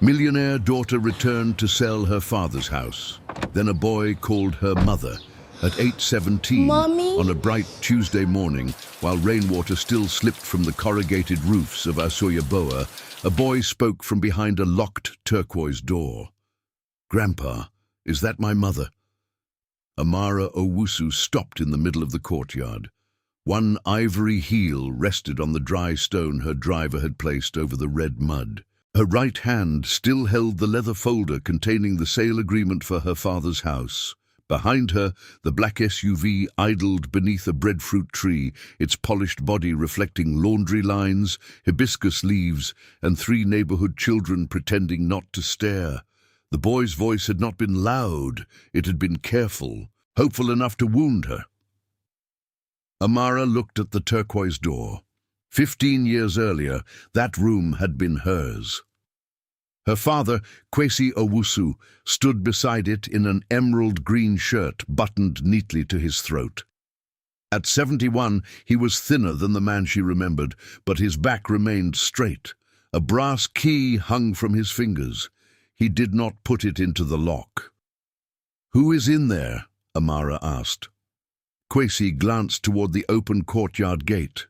Millionaire daughter returned to sell her father's house. Then a boy called her mother. At 8:17, Mommy? on a bright Tuesday morning, while rainwater still slipped from the corrugated roofs of Asoyaboa, a boy spoke from behind a locked turquoise door. "Grandpa, is that my mother?" Amara Owusu stopped in the middle of the courtyard. One ivory heel rested on the dry stone her driver had placed over the red mud. Her right hand still held the leather folder containing the sale agreement for her father's house. Behind her, the black SUV idled beneath a breadfruit tree, its polished body reflecting laundry lines, hibiscus leaves, and 3 neighborhood children pretending not to stare. The boy's voice had not been loud, it had been careful, hopeful enough to wound her. Amara looked at the turquoise door. 15 years earlier, that room had been hers. Her father, Kwesi Owusu, stood beside it in an emerald-green shirt buttoned neatly to his throat. At 71, he was thinner than the man she remembered, but his back remained straight. A brass key hung from his fingers. He did not put it into the lock. "Who is in there?" Amara asked. Kwesi glanced toward the open courtyard gate.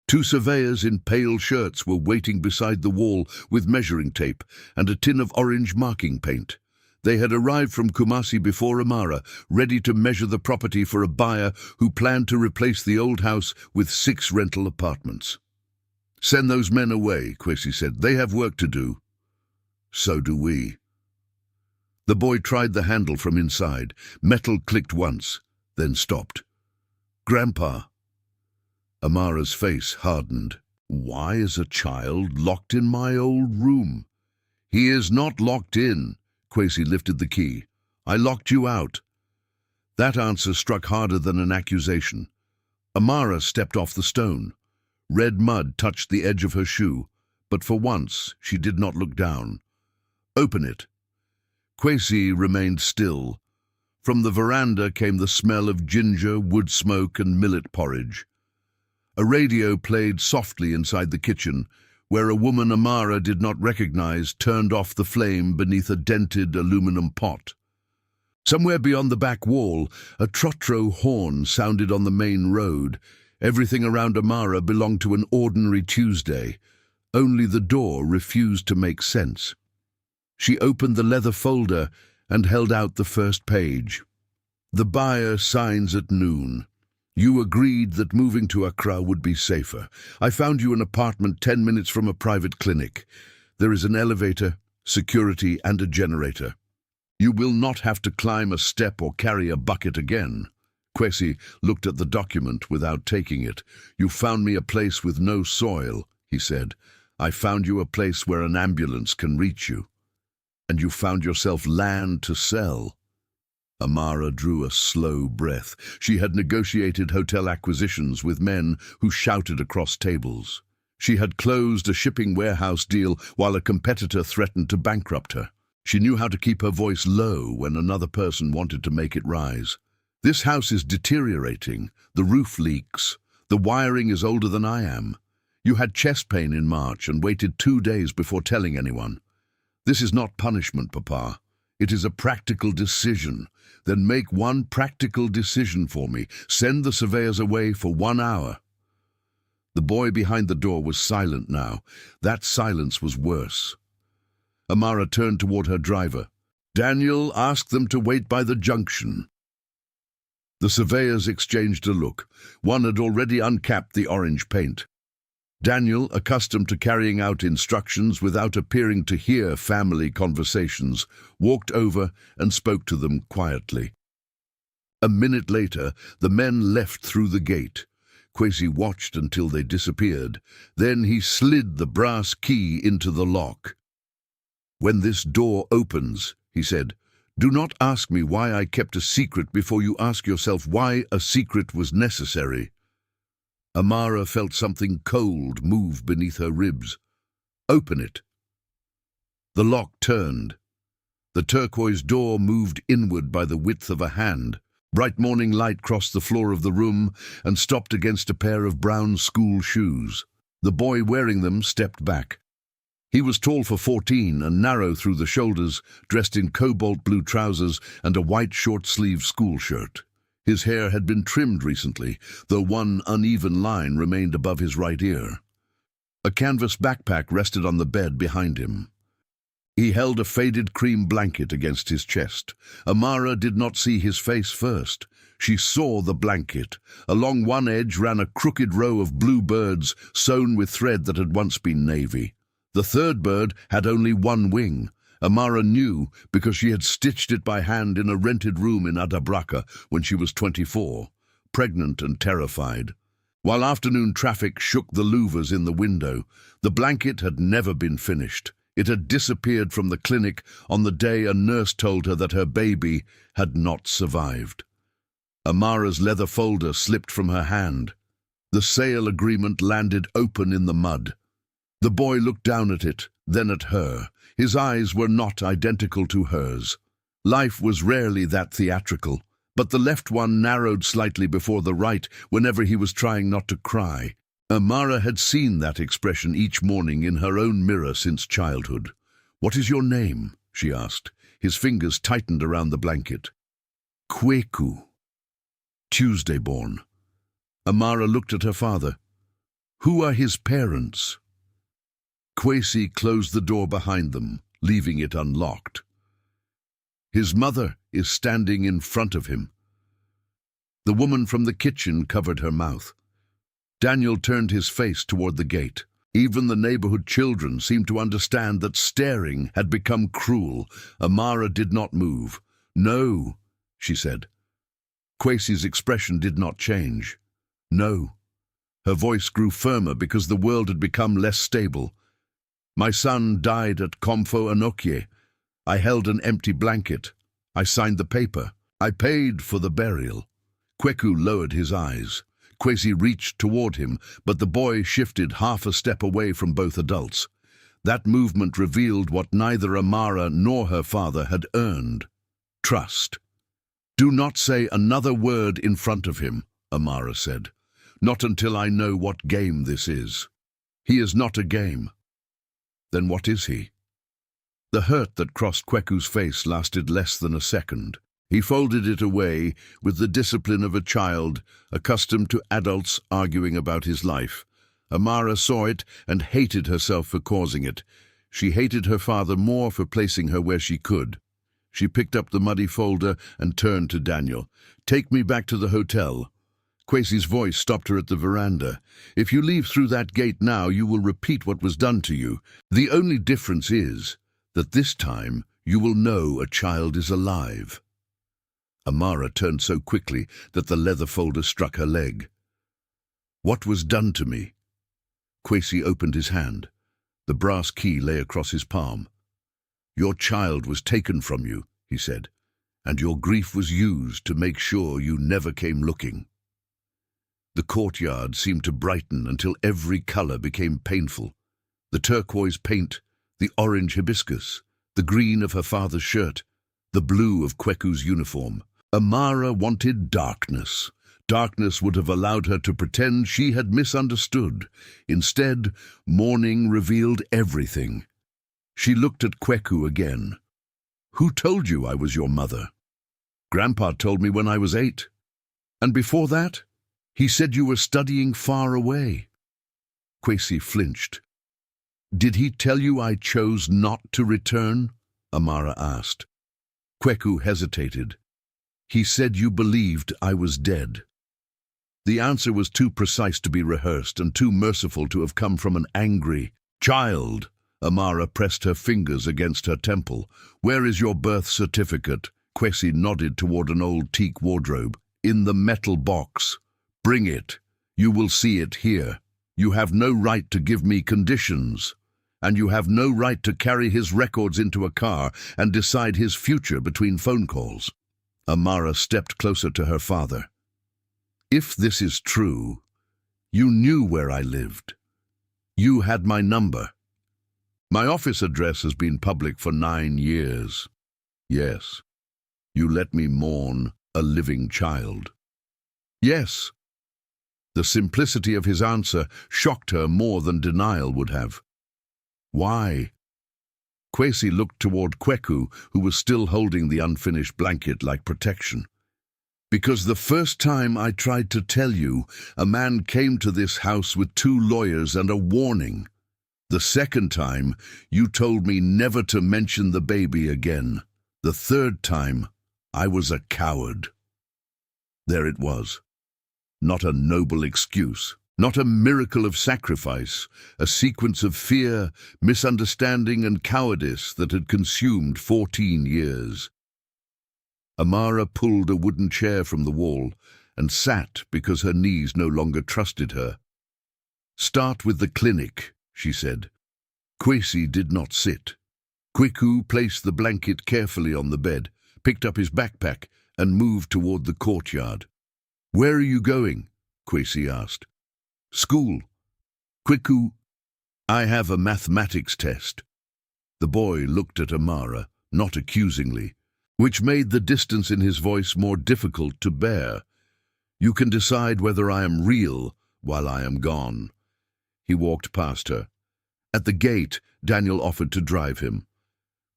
2 surveyors in pale shirts were waiting beside the wall with measuring tape and a tin of orange marking paint. They had arrived from Kumasi before Amara, ready to measure the property for a buyer who planned to replace the old house with 6 rental apartments. "Send those men away," Kwesi said. "They have work to do." "So do we." The boy tried the handle from inside. Metal clicked once, then stopped. "Grandpa." Amara's face hardened. "Why is a child locked in my old room?" "He is not locked in." Kwesi lifted the key. "I locked you out." That answer struck harder than an accusation. Amara stepped off the stone. Red mud touched the edge of her shoe, but for once she did not look down. "Open it." Kwesi remained still. From the veranda came the smell of ginger, wood smoke, and millet porridge. A radio played softly inside the kitchen, where a woman Amara did not recognize turned off the flame beneath a dented aluminum pot. Somewhere beyond the back wall, a trotro horn sounded on the main road. Everything around Amara belonged to an ordinary Tuesday. Only the door refused to make sense. She opened the leather folder and held out the first page. "The buyer signs at noon. You agreed that moving to Accra would be safer. I found you an apartment 10 minutes from a private clinic. There is an elevator, security, and a generator. You will not have to climb a step or carry a bucket again." Kwesi looked at the document without taking it. "You found me a place with no soil," he said. "I found you a place where an ambulance can reach you. And you found yourself land to sell." Amara drew a slow breath. She had negotiated hotel acquisitions with men who shouted across tables. She had closed a shipping warehouse deal while a competitor threatened to bankrupt her. She knew how to keep her voice low when another person wanted to make it rise. "This house is deteriorating. The roof leaks. The wiring is older than I am. You had chest pain in March and waited 2 days before telling anyone. This is not punishment, Papa. It is a practical decision. Then make one practical decision for me. Send the surveyors away for 1 hour." The boy behind the door was silent now. That silence was worse. Amara turned toward her driver. "Daniel, ask them to wait by the junction." The surveyors exchanged a look. One had already uncapped the orange paint. Daniel, accustomed to carrying out instructions without appearing to hear family conversations, walked over and spoke to them quietly. A minute later, the men left through the gate. Kwesi watched until they disappeared. Then he slid the brass key into the lock. "When this door opens," he said, "do not ask me why I kept a secret before you ask yourself why a secret was necessary." Amara felt something cold move beneath her ribs. "Open it." The lock turned. The turquoise door moved inward by the width of a hand. Bright morning light crossed the floor of the room and stopped against a pair of brown school shoes. The boy wearing them stepped back. He was tall for 14 and narrow through the shoulders, dressed in cobalt blue trousers and a white short-sleeved school shirt. His hair had been trimmed recently, though one uneven line remained above his right ear. A canvas backpack rested on the bed behind him. He held a faded cream blanket against his chest. Amara did not see his face first. She saw the blanket. Along one edge ran a crooked row of blue birds sewn with thread that had once been navy. The third bird had only one wing. Amara knew because she had stitched it by hand in a rented room in Adabraka when she was 24, pregnant and terrified. While afternoon traffic shook the louvers in the window, the blanket had never been finished. It had disappeared from the clinic on the day a nurse told her that her baby had not survived. Amara's leather folder slipped from her hand. The sale agreement landed open in the mud. The boy looked down at it, then at her. His eyes were not identical to hers. Life was rarely that theatrical, but the left one narrowed slightly before the right whenever he was trying not to cry. Amara had seen that expression each morning in her own mirror since childhood. "What is your name?" she asked. His fingers tightened around the blanket. "Kweku. Tuesday born." Amara looked at her father. "Who are his parents?" Kwesi closed the door behind them, leaving it unlocked. "His mother is standing in front of him." The woman from the kitchen covered her mouth. Daniel turned his face toward the gate. Even the neighborhood children seemed to understand that staring had become cruel. Amara did not move. "No," she said. Kwesi's expression did not change. "No." Her voice grew firmer because the world had become less stable. "My son died at Komfo Anokye. I held an empty blanket. I signed the paper. I paid for the burial." Kweku lowered his eyes. Kwesi reached toward him, but the boy shifted half a step away from both adults. That movement revealed what neither Amara nor her father had earned: trust. "Do not say another word in front of him," Amara said. "Not until I know what game this is." "He is not a game." "Then what is he?" The hurt that crossed Kweku's face lasted less than a second. He folded it away with the discipline of a child, accustomed to adults arguing about his life. Amara saw it and hated herself for causing it. She hated her father more for placing her where she could. She picked up the muddy folder and turned to Daniel. "Take me back to the hotel." Kwesi's voice stopped her at the veranda. "If you leave through that gate now, you will repeat what was done to you. The only difference is that this time you will know a child is alive." Amara turned so quickly that the leather folder struck her leg. "What was done to me?" Kwesi opened his hand. The brass key lay across his palm. "Your child was taken from you," he said, "and your grief was used to make sure you never came looking." The courtyard seemed to brighten until every color became painful. The turquoise paint, the orange hibiscus, the green of her father's shirt, the blue of Kweku's uniform. Amara wanted darkness. Darkness would have allowed her to pretend she had misunderstood. Instead, morning revealed everything. She looked at Kweku again. "Who told you I was your mother?" "Grandpa told me when I was 8. "And before that?" "He said you were studying far away." Kwesi flinched. "Did he tell you I chose not to return?" Amara asked. Kweku hesitated. "He said you believed I was dead." The answer was too precise to be rehearsed and too merciful to have come from an angry child. Amara pressed her fingers against her temple. "Where is your birth certificate?" Kwesi nodded toward an old teak wardrobe. "In the metal box." "Bring it. You will see it here. You have no right to give me conditions. And you have no right to carry his records into a car and decide his future between phone calls." Amara stepped closer to her father. "If this is true, you knew where I lived. You had my number. My office address has been public for 9 years. Yes. You let me mourn a living child." "Yes." The simplicity of his answer shocked her more than denial would have. Why? Kwesi looked toward Kweku, who was still holding the unfinished blanket like protection. Because the first time I tried to tell you, a man came to this house with 2 lawyers and a warning. The second time, you told me never to mention the baby again. The third time, I was a coward. There it was. Not a noble excuse. Not a miracle of sacrifice, a sequence of fear, misunderstanding and cowardice that had consumed 14 years. Amara pulled a wooden chair from the wall and sat because her knees no longer trusted her. "Start with the clinic," she said. Kwesi did not sit. Kweku placed the blanket carefully on the bed, picked up his backpack and moved toward the courtyard. "Where are you going?" Kwesi asked. "School." "Kweku, I have a mathematics test." The boy looked at Amara, not accusingly, which made the distance in his voice more difficult to bear. "You can decide whether I am real while I am gone." He walked past her. At the gate, Daniel offered to drive him.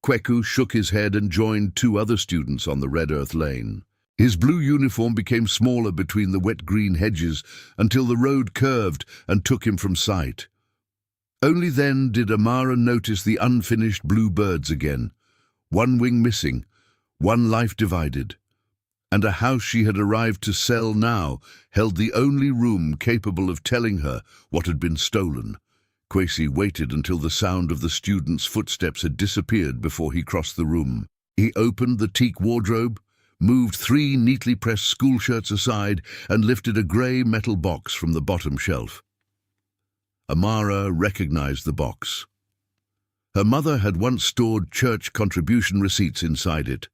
Kweku shook his head and joined 2 other students on the red earth lane. His blue uniform became smaller between the wet green hedges until the road curved and took him from sight. Only then did Amara notice the unfinished blue birds again, 1 wing missing, 1 life divided, and a house she had arrived to sell now held the only room capable of telling her what had been stolen. Kwesi waited until the sound of the student's footsteps had disappeared before he crossed the room. He opened the teak wardrobe, moved 3 neatly pressed school shirts aside, and lifted a grey metal box from the bottom shelf. Amara recognized the box. Her mother had once stored church contribution receipts inside it.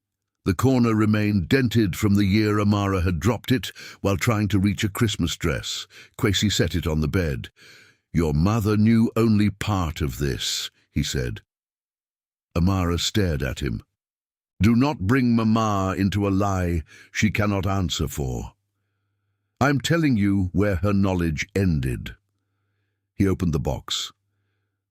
The corner remained dented from the year Amara had dropped it while trying to reach a Christmas dress. Kwesi set it on the bed. "Your mother knew only part of this," he said. Amara stared at him. "Do not bring Mama into a lie she cannot answer for. I'm telling you where her knowledge ended." He opened the box.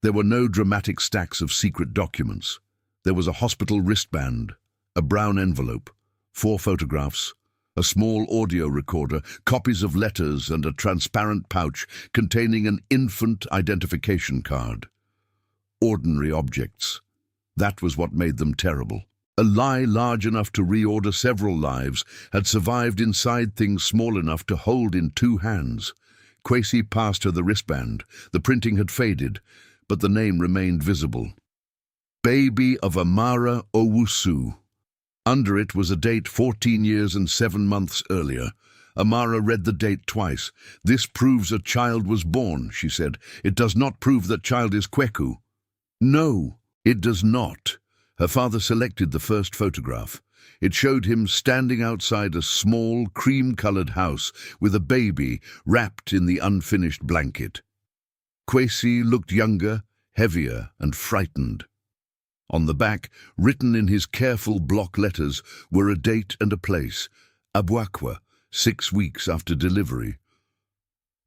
There were no dramatic stacks of secret documents. There was a hospital wristband, a brown envelope, 4 photographs, a small audio recorder, copies of letters, and a transparent pouch containing an infant identification card. Ordinary objects. That was what made them terrible. A lie large enough to reorder several lives had survived inside things small enough to hold in 2 hands. Kwesi passed her the wristband. The printing had faded, but the name remained visible. "Baby of Amara Owusu." Under it was a date 14 years and 7 months earlier. Amara read the date twice. "This proves a child was born," she said. "It does not prove that child is Kweku." "No, it does not." Her father selected the first photograph. It showed him standing outside a small, cream-colored house with a baby wrapped in the unfinished blanket. Kwesi looked younger, heavier, and frightened. On the back, written in his careful block letters, were a date and a place, Abwakwa, 6 weeks after delivery.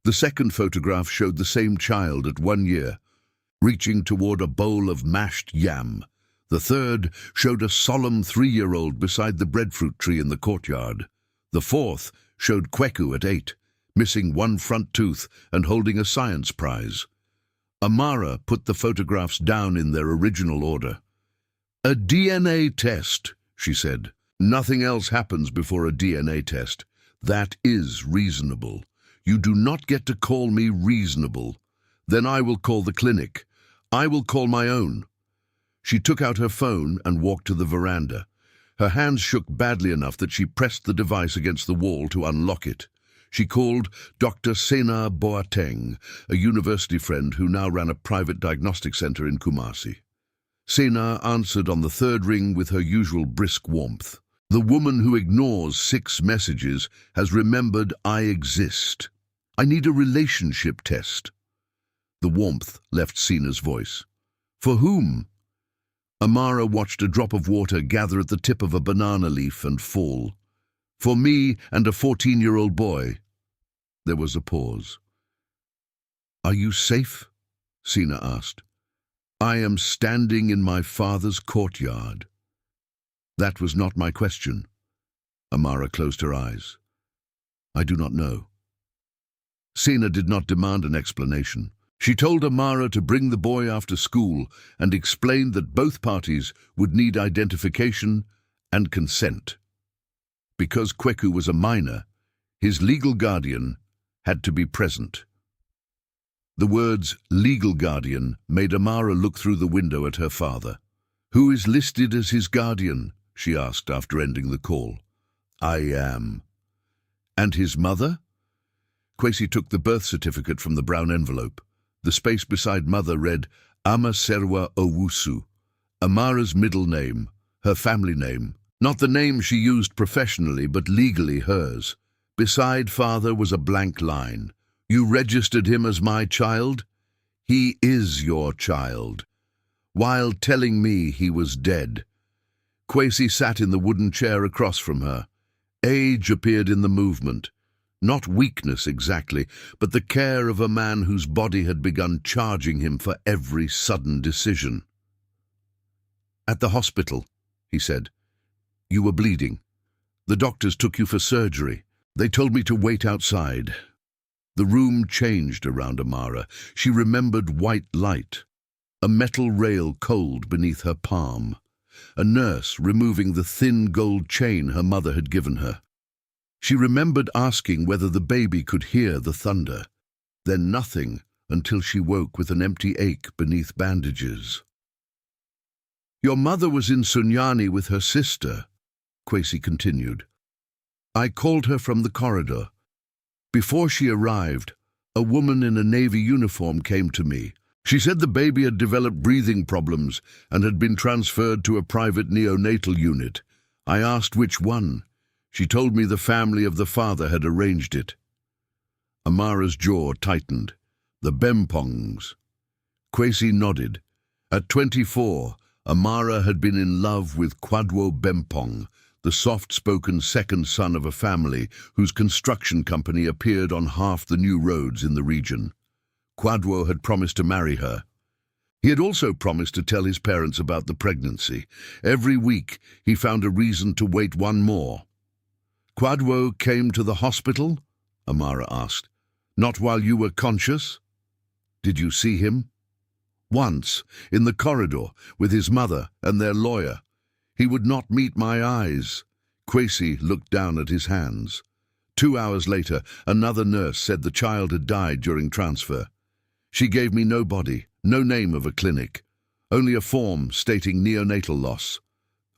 The second photograph showed the same child at 1 year, reaching toward a bowl of mashed yam. The third showed a solemn 3-year-old beside the breadfruit tree in the courtyard. The fourth showed Kweku at 8, missing 1 front tooth and holding a science prize. Amara put the photographs down in their original order. "A DNA test," she said. "Nothing else happens before a DNA test. That is reasonable. You do not get to call me reasonable. Then I will call the clinic. I will call my own." She took out her phone and walked to the veranda. Her hands shook badly enough that she pressed the device against the wall to unlock it. She called Dr. Sena Boateng, a university friend who now ran a private diagnostic center in Kumasi. Sena answered on the 3rd ring with her usual brisk warmth. "The woman who ignores 6 messages has remembered I exist. I need a relationship test." The warmth left Sena's voice. "For whom?" Amara watched a drop of water gather at the tip of a banana leaf and fall. "For me and a 14-year-old boy." There was a pause. "Are you safe?" Sena asked. I am standing in my father's courtyard. That was not my question. Amara closed her eyes. I do not know. Sina did not demand an explanation. She told Amara to bring the boy after school and explained that both parties would need identification and consent. Because Kweku was a minor, his legal guardian had to be present. The words legal guardian made Amara look through the window at her father. Who is listed as his guardian? She asked after ending the call. I am. And his mother? Kwesi took the birth certificate from the brown envelope. The space beside mother read Ama Serwa Owusu, Amara's middle name, her family name, not the name she used professionally but legally hers. Beside father was a blank line. You registered him as my child? He is your child. While telling me he was dead. Kwesi sat in the wooden chair across from her. Age appeared in the movement. Not weakness exactly, but the care of a man whose body had begun charging him for every sudden decision. At the hospital, he said. You were bleeding. The doctors took you for surgery. They told me to wait outside. The room changed around Amara. She remembered white light, a metal rail cold beneath her palm, a nurse removing the thin gold chain her mother had given her. She remembered asking whether the baby could hear the thunder, then nothing until she woke with an empty ache beneath bandages. Your mother was in Sunyani with her sister, Kwesi continued. I called her from the corridor. Before she arrived, a woman in a Navy uniform came to me. She said the baby had developed breathing problems and had been transferred to a private neonatal unit. I asked which one. She told me the family of the father had arranged it. Amara's jaw tightened. The Bempongs. Kwesi nodded. At 24, Amara had been in love with Kwadwo Bempong, the soft-spoken second son of a family whose construction company appeared on half the new roads in the region. Kwadwo had promised to marry her. He had also promised to tell his parents about the pregnancy. Every week, he found a reason to wait one more. Kwadwo came to the hospital? Amara asked. Not while you were conscious? Did you see him? Once, in the corridor, with his mother and their lawyer. He would not meet my eyes. Kwesi looked down at his hands. 2 hours later, another nurse said the child had died during transfer. She gave me no body, no name of a clinic, only a form stating neonatal loss.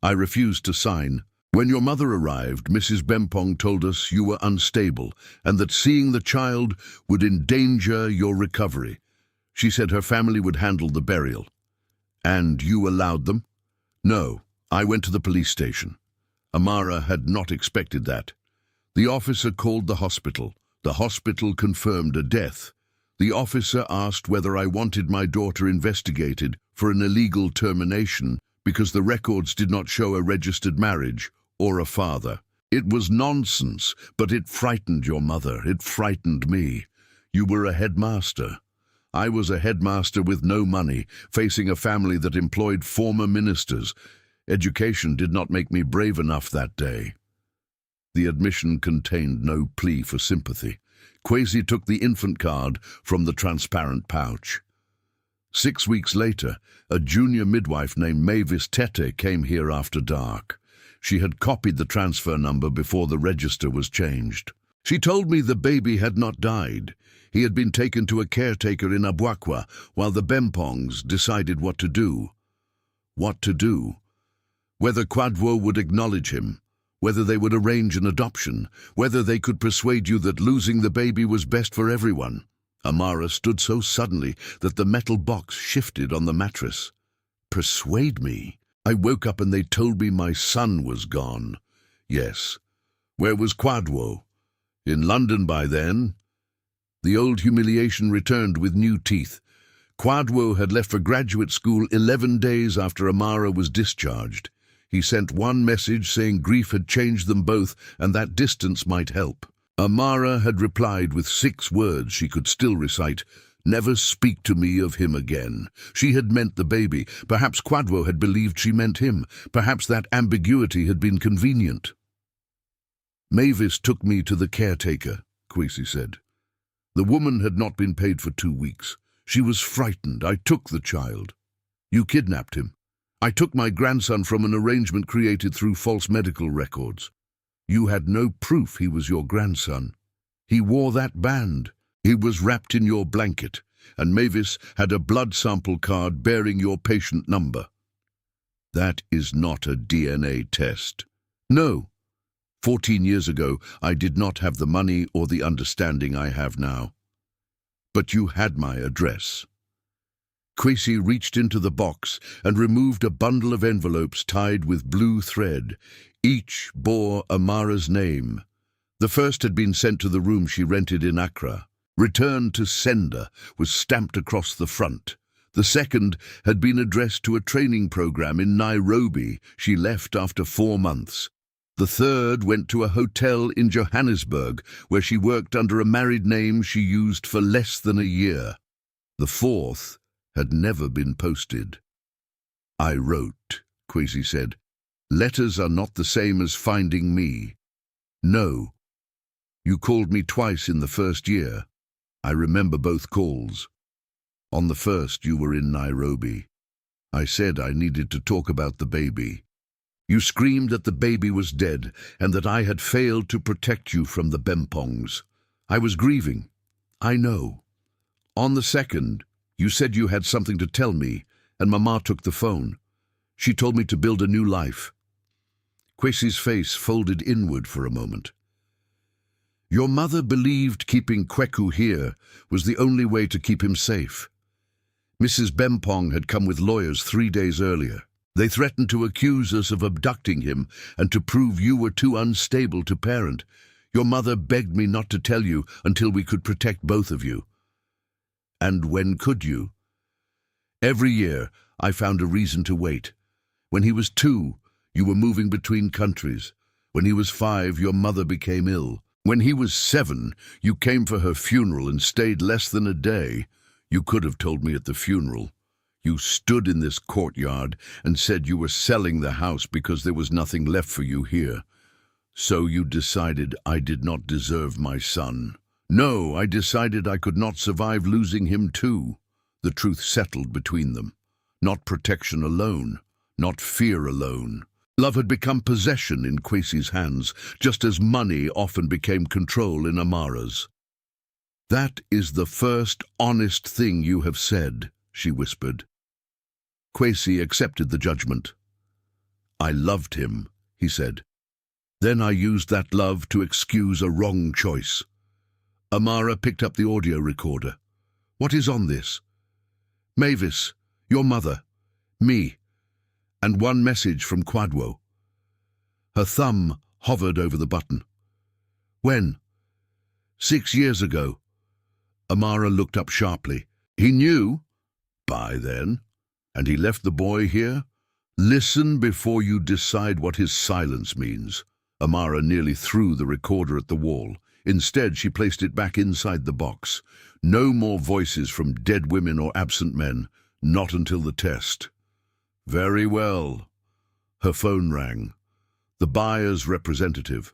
I refused to sign. When your mother arrived, Mrs. Bempong told us you were unstable and that seeing the child would endanger your recovery. She said her family would handle the burial. And you allowed them? No, I went to the police station. Amara had not expected that. The officer called the hospital. The hospital confirmed a death. The officer asked whether I wanted my daughter investigated for an illegal termination because the records did not show a registered marriage or a father. It was nonsense, but it frightened your mother. It frightened me. You were a headmaster. I was a headmaster with no money, facing a family that employed former ministers. Education did not make me brave enough that day. The admission contained no plea for sympathy. Kwesi took the infant card from the transparent pouch. 6 weeks later, a junior midwife named Mavis Tete came here after dark. She had copied the transfer number before the register was changed. She told me the baby had not died. He had been taken to a caretaker in Abuakwa while the Bempongs decided what to do. What to do? Whether Kwadwo would acknowledge him, whether they would arrange an adoption, whether they could persuade you that losing the baby was best for everyone. Amara stood so suddenly that the metal box shifted on the mattress. Persuade me? I woke up and they told me my son was gone. Yes. Where was Kwadwo? In London by then. The old humiliation returned with new teeth. Kwadwo had left for graduate school 11 days after Amara was discharged. He sent one message saying grief had changed them both and that distance might help. Amara had replied with 6 words she could still recite, Never speak to me of him again. She had meant the baby. Perhaps Quadwo had believed she meant him. Perhaps that ambiguity had been convenient. Mavis took me to the caretaker, Kwesi said. The woman had not been paid for 2 weeks. She was frightened. I took the child. You kidnapped him. I took my grandson from an arrangement created through false medical records. You had no proof he was your grandson. He wore that band. He was wrapped in your blanket, and Mavis had a blood sample card bearing your patient number. That is not a DNA test. No. 14 years ago, I did not have the money or the understanding I have now. But you had my address. Kwesi reached into the box and removed a bundle of envelopes tied with blue thread. Each bore Amara's name. The first had been sent to the room she rented in Accra. Return to sender was stamped across the front. The second had been addressed to a training program in Nairobi. She left after 4 months. The third went to a hotel in Johannesburg, where she worked under a married name she used for less than a year. The fourth had never been posted. I wrote, Kwesi said. Letters are not the same as finding me. No. You called me twice in the first year. I remember both calls. On the first, you were in Nairobi. I said I needed to talk about the baby. You screamed that the baby was dead and that I had failed to protect you from the Bempongs. I was grieving. I know. On the second, you said you had something to tell me, and Mama took the phone. She told me to build a new life. Kwesi's face folded inward for a moment. Your mother believed keeping Kweku here was the only way to keep him safe. Mrs. Bempong had come with lawyers 3 days earlier. They threatened to accuse us of abducting him and to prove you were too unstable to parent. Your mother begged me not to tell you until we could protect both of you. And when could you? Every year, I found a reason to wait. When he was 2, you were moving between countries. When he was 5, your mother became ill. When he was 7, you came for her funeral and stayed less than a day. You could have told me at the funeral. You stood in this courtyard and said you were selling the house because there was nothing left for you here. So you decided I did not deserve my son. No, I decided I could not survive losing him too. The truth settled between them. Not protection alone, not fear alone. Love had become possession in Kwesi's hands, just as money often became control in Amara's. That is the first honest thing you have said, she whispered. Kwesi accepted the judgment. I loved him, he said. Then I used that love to excuse a wrong choice. Amara picked up the audio recorder. What is on this? Mavis, your mother, me, and one message from Quadwo. Her thumb hovered over the button. When? 6 years ago. Amara looked up sharply. He knew? By then. And he left the boy here? Listen before you decide what his silence means. Amara nearly threw the recorder at the wall. Instead, she placed it back inside the box. No more voices from dead women or absent men. Not until the test. Very well. Her phone rang. The buyer's representative.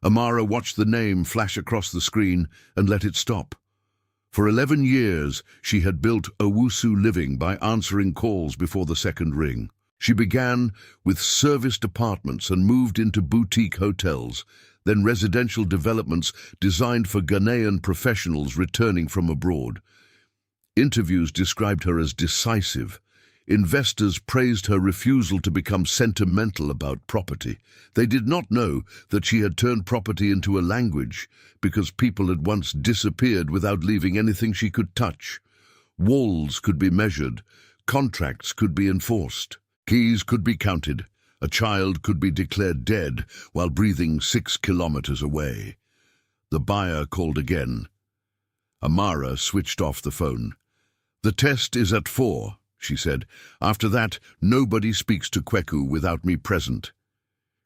Amara watched the name flash across the screen and let it stop. For 11 years, she had built Owusu living by answering calls before the second ring. She began with serviced apartments and moved into boutique hotels, then residential developments designed for Ghanaian professionals returning from abroad. Interviews described her as decisive. Investors praised her refusal to become sentimental about property. They did not know that she had turned property into a language because people had once disappeared without leaving anything she could touch. Walls could be measured, contracts could be enforced, keys could be counted, a child could be declared dead while breathing 6 kilometers away. The buyer called again. Amara switched off the phone. The test is at 4. She said. After that, nobody speaks to Kweku without me present.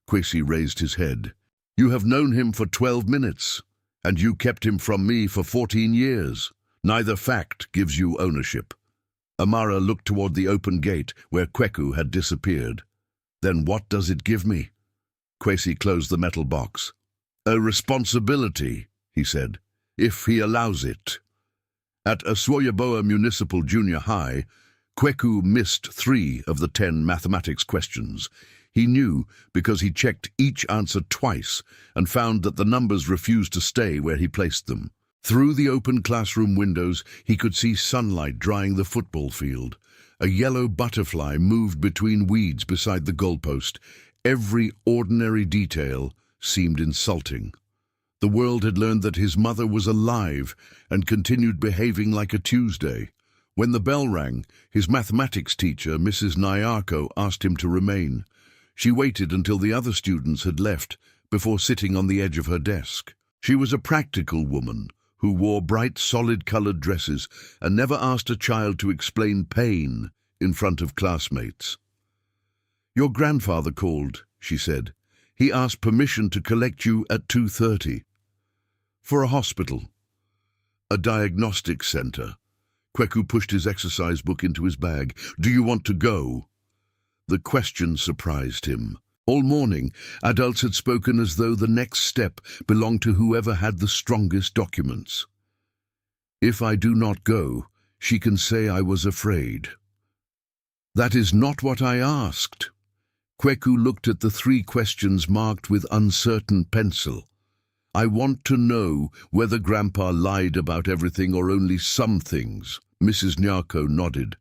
Kwesi raised his head. You have known him for 12 minutes, and you kept him from me for 14 years. Neither fact gives you ownership. Amara looked toward the open gate where Kweku had disappeared. Then what does it give me? Kwesi closed the metal box. A responsibility, he said, if he allows it. At Aswoyaboa Municipal Junior High, Kweku missed 3 of the 10 mathematics questions. He knew because he checked each answer twice and found that the numbers refused to stay where he placed them. Through the open classroom windows, he could see sunlight drying the football field. A yellow butterfly moved between weeds beside the goalpost. Every ordinary detail seemed insulting. The world had learned that his mother was alive and continued behaving like a Tuesday. When the bell rang, his mathematics teacher, Mrs. Nyarko, asked him to remain. She waited until the other students had left before sitting on the edge of her desk. She was a practical woman who wore bright, solid-colored dresses and never asked a child to explain pain in front of classmates. "Your grandfather called," she said. "He asked permission to collect you at 2:30. For a hospital. A diagnostic center." Kweku pushed his exercise book into his bag. "Do you want to go?" The question surprised him. All morning, adults had spoken as though the next step belonged to whoever had the strongest documents. "If I do not go, she can say I was afraid." "That is not what I asked." Kweku looked at the 3 questions marked with uncertain pencil. "I want to know whether Grandpa lied about everything or only some things." Mrs. Nyarko nodded.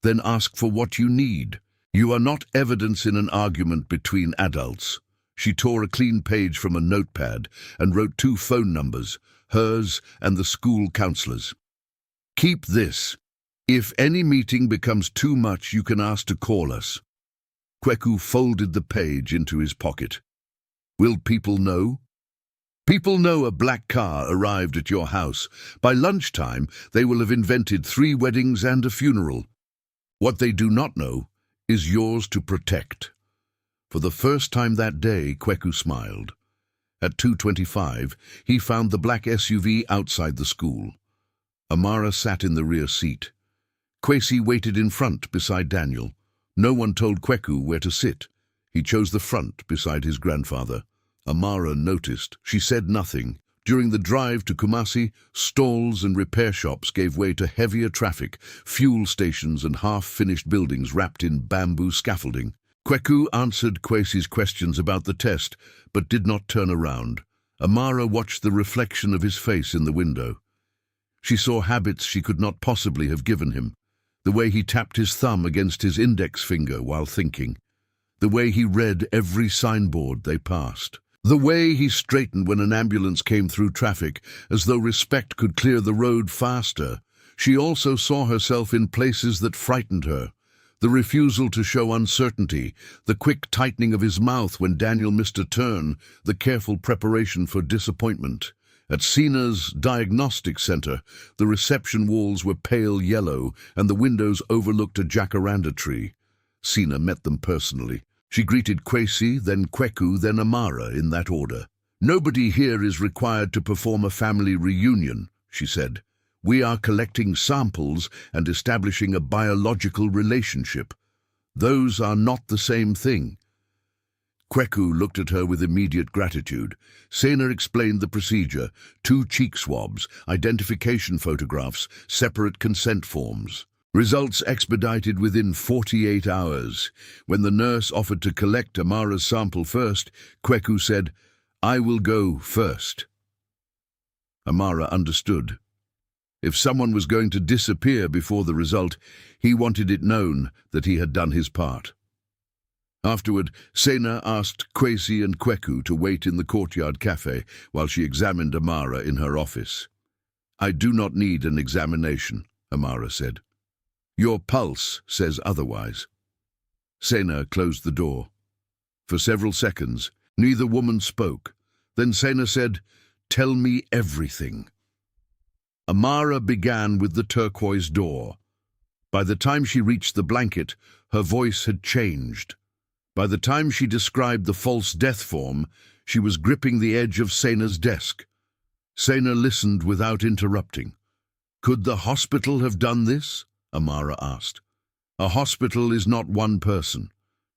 "Then ask for what you need. You are not evidence in an argument between adults." She tore a clean page from a notepad and wrote 2 phone numbers, hers and the school counselor's. "Keep this. If any meeting becomes too much, you can ask to call us." Kweku folded the page into his pocket. "Will people know?" "People know a black car arrived at your house. By lunchtime, they will have invented 3 weddings and a funeral. What they do not know is yours to protect." For the first time that day, Kweku smiled. At 2:25, he found the black SUV outside the school. Amara sat in the rear seat. Kwesi waited in front beside Daniel. No one told Kweku where to sit. He chose the front beside his grandfather. Amara noticed. She said nothing. During the drive to Kumasi, stalls and repair shops gave way to heavier traffic, fuel stations and half-finished buildings wrapped in bamboo scaffolding. Kweku answered Kwesi's questions about the test, but did not turn around. Amara watched the reflection of his face in the window. She saw habits she could not possibly have given him. The way he tapped his thumb against his index finger while thinking. The way he read every signboard they passed. The way he straightened when an ambulance came through traffic, as though respect could clear the road faster. She also saw herself in places that frightened her. The refusal to show uncertainty, the quick tightening of his mouth when Daniel missed a turn, the careful preparation for disappointment. At Sina's diagnostic center, the reception walls were pale yellow and the windows overlooked a jacaranda tree. Sina met them personally. She greeted Kwesi, then Kweku, then Amara in that order. "Nobody here is required to perform a family reunion," she said. "We are collecting samples and establishing a biological relationship. Those are not the same thing." Kweku looked at her with immediate gratitude. Sena explained the procedure: 2 cheek swabs, identification photographs, separate consent forms. Results expedited within 48 hours. When the nurse offered to collect Amara's sample first, Kweku said, "I will go first." Amara understood. If someone was going to disappear before the result, he wanted it known that he had done his part. Afterward, Sena asked Kwesi and Kweku to wait in the courtyard cafe while she examined Amara in her office. "I do not need an examination," Amara said. "Your pulse says otherwise." Sena closed the door. For several seconds, neither woman spoke. Then Sena said, "Tell me everything." Amara began with the turquoise door. By the time she reached the blanket, her voice had changed. By the time she described the false death form, she was gripping the edge of Sena's desk. Sena listened without interrupting. Could the hospital have done this? Amara asked. A hospital is not one person.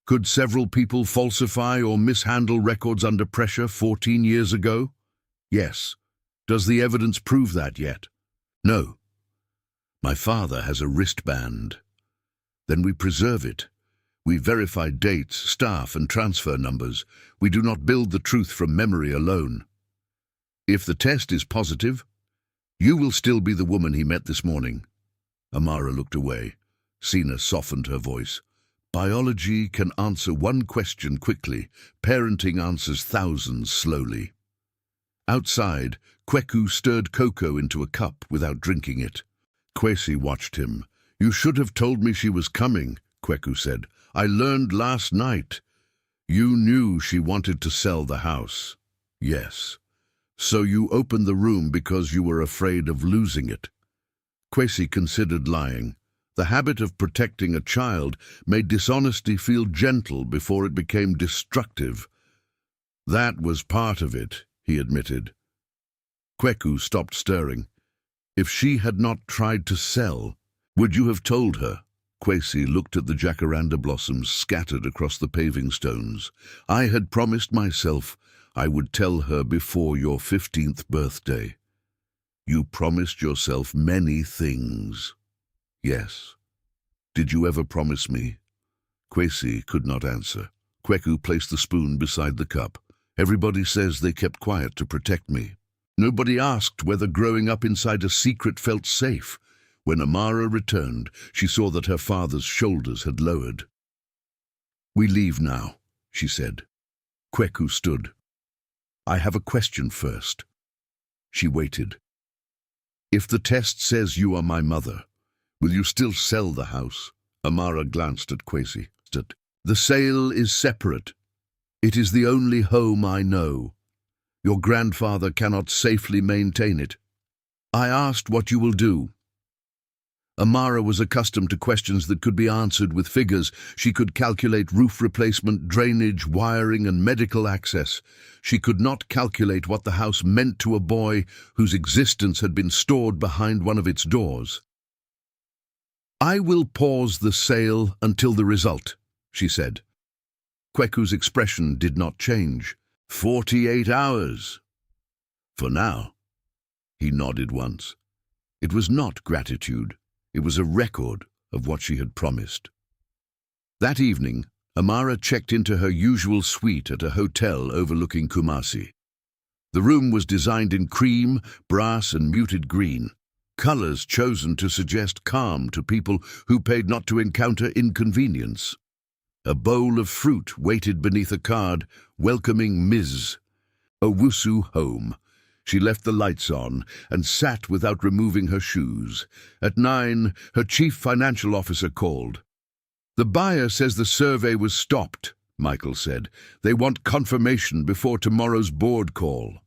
Could several people falsify or mishandle records under pressure 14 years ago? Yes. Does the evidence prove that yet? No. My father has a wristband. Then we preserve it. We verify dates, staff, and transfer numbers. We do not build the truth from memory alone. If the test is positive, you will still be the woman he met this morning. Amara looked away. Sina softened her voice. Biology can answer one question quickly. Parenting answers thousands slowly. Outside, Kweku stirred cocoa into a cup without drinking it. Kwesi watched him. You should have told me she was coming, Kweku said. I learned last night. You knew she wanted to sell the house. Yes. So you opened the room because you were afraid of losing it. Kwesi considered lying. The habit of protecting a child made dishonesty feel gentle before it became destructive. That was part of it, he admitted. Kweku stopped stirring. If she had not tried to sell, would you have told her? Kwesi looked at the jacaranda blossoms scattered across the paving stones. I had promised myself I would tell her before your 15th birthday. You promised yourself many things. Yes. Did you ever promise me? Kwesi could not answer. Kweku placed the spoon beside the cup. Everybody says they kept quiet to protect me. Nobody asked whether growing up inside a secret felt safe. When Amara returned, she saw that her father's shoulders had lowered. We leave now, she said. Kweku stood. I have a question first. She waited. If the test says you are my mother, will you still sell the house? Amara glanced at Kwesi. The sale is separate. It is the only home I know. Your grandfather cannot safely maintain it. I asked what you will do. Amara was accustomed to questions that could be answered with figures. She could calculate roof replacement, drainage, wiring, and medical access. She could not calculate what the house meant to a boy whose existence had been stored behind one of its doors. I will pause the sale until the result, she said. Kweku's expression did not change. 48 hours. For now. He nodded once. It was not gratitude. It was a record of what she had promised. That evening, Amara checked into her usual suite at a hotel overlooking Kumasi. The room was designed in cream, brass, and muted green, colors chosen to suggest calm to people who paid not to encounter inconvenience. A bowl of fruit waited beneath a card welcoming Ms. Owusu home. She left the lights on and sat without removing her shoes. At 9, her chief financial officer called. The buyer says the survey was stopped, Michael said. They want confirmation before tomorrow's board call.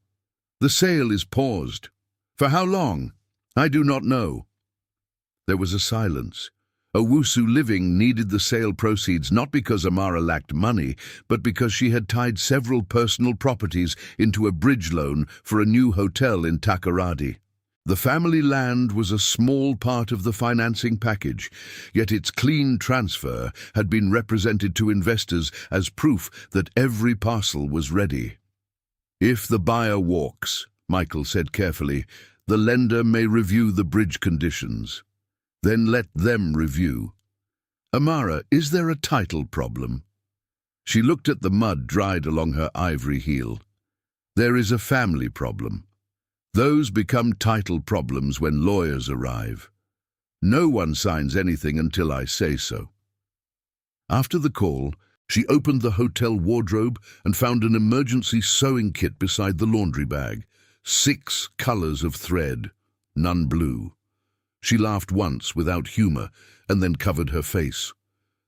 The sale is paused. For how long? I do not know. There was a silence. Owusu Living needed the sale proceeds not because Amara lacked money, but because she had tied several personal properties into a bridge loan for a new hotel in Takoradi. The family land was a small part of the financing package, yet its clean transfer had been represented to investors as proof that every parcel was ready. If the buyer walks, Michael said carefully, the lender may review the bridge conditions. Then let them review. Amara, is there a title problem? She looked at the mud dried along her ivory heel. There is a family problem. Those become title problems when lawyers arrive. No one signs anything until I say so. After the call, she opened the hotel wardrobe and found an emergency sewing kit beside the laundry bag. 6 colors of thread, none blue. She laughed once without humor and then covered her face.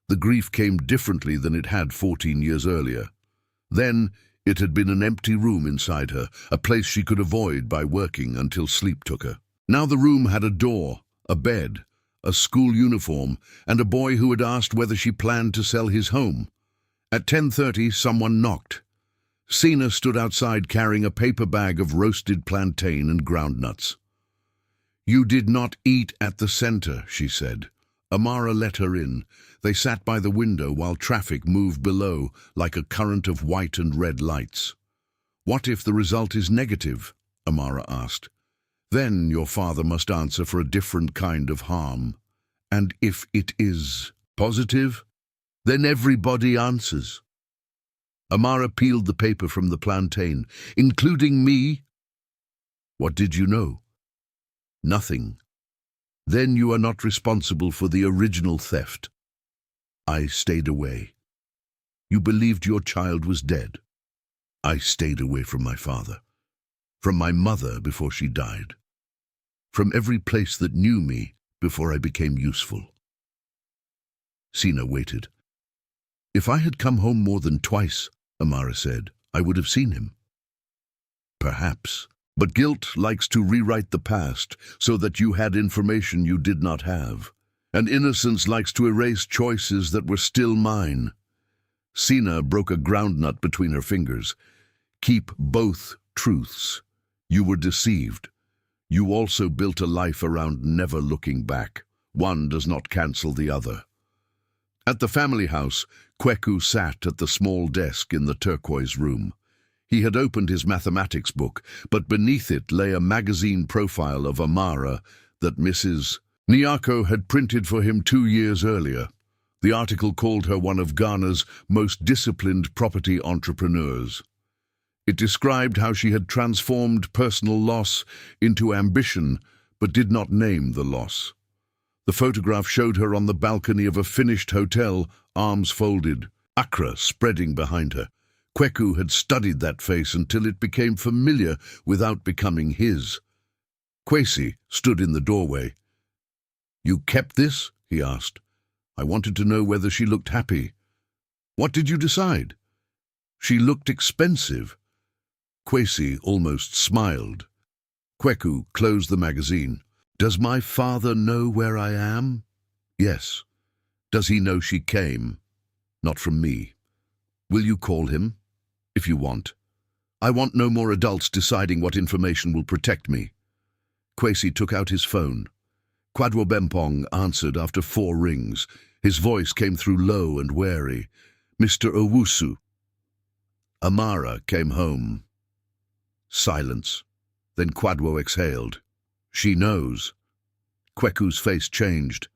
The grief came differently than it had 14 years earlier. Then it had been an empty room inside her, a place she could avoid by working until sleep took her. Now the room had a door, a bed, a school uniform, and a boy who had asked whether she planned to sell his home. At 10:30, someone knocked. Sina stood outside carrying a paper bag of roasted plantain and groundnuts. You did not eat at the center, she said. Amara let her in. They sat by the window while traffic moved below like a current of white and red lights. What if the result is negative? Amara asked. Then your father must answer for a different kind of harm. And if it is positive, then everybody answers. Amara peeled the paper from the plantain, including me. What did you know? Nothing. Then you are not responsible for the original theft. I stayed away. You believed your child was dead. I stayed away from my father, from my mother before she died, from every place that knew me before I became useful. Sina waited. If I had come home more than twice, Amara said, I would have seen him. Perhaps. But guilt likes to rewrite the past so that you had information you did not have. And innocence likes to erase choices that were still mine. Sina broke a groundnut between her fingers. Keep both truths. You were deceived. You also built a life around never looking back. One does not cancel the other. At the family house, Kweku sat at the small desk in the turquoise room. He had opened his mathematics book, but beneath it lay a magazine profile of Amara that Mrs. Nyako had printed for him 2 years earlier. The article called her one of Ghana's most disciplined property entrepreneurs. It described how she had transformed personal loss into ambition, but did not name the loss. The photograph showed her on the balcony of a finished hotel, arms folded, Accra spreading behind her. Kweku had studied that face until it became familiar without becoming his. Kwesi stood in the doorway. You kept this? He asked. I wanted to know whether she looked happy. What did you decide? She looked expensive. Kwesi almost smiled. Kweku closed the magazine. Does my father know where I am? Yes. Does he know she came? Not from me. Will you call him? If you want. I want no more adults deciding what information will protect me. Kwesi took out his phone. Kwadwo Bempong answered after 4 rings. His voice came through low and wary. Mr. Owusu. Amara came home. Silence. Then Kwadwo exhaled. She knows. Kweku's face changed.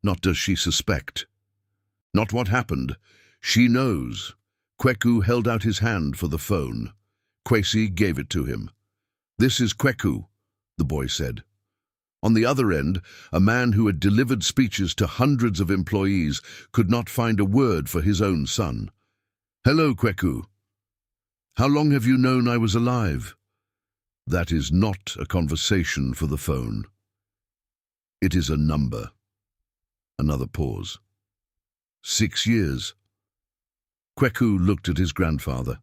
Not does she suspect. Not what happened. She knows. Kweku held out his hand for the phone. Kwesi gave it to him. This is Kweku, the boy said. On the other end, a man who had delivered speeches to hundreds of employees could not find a word for his own son. Hello, Kweku. How long have you known I was alive? That is not a conversation for the phone. It is a number. Another pause. 6 years. Kweku looked at his grandfather.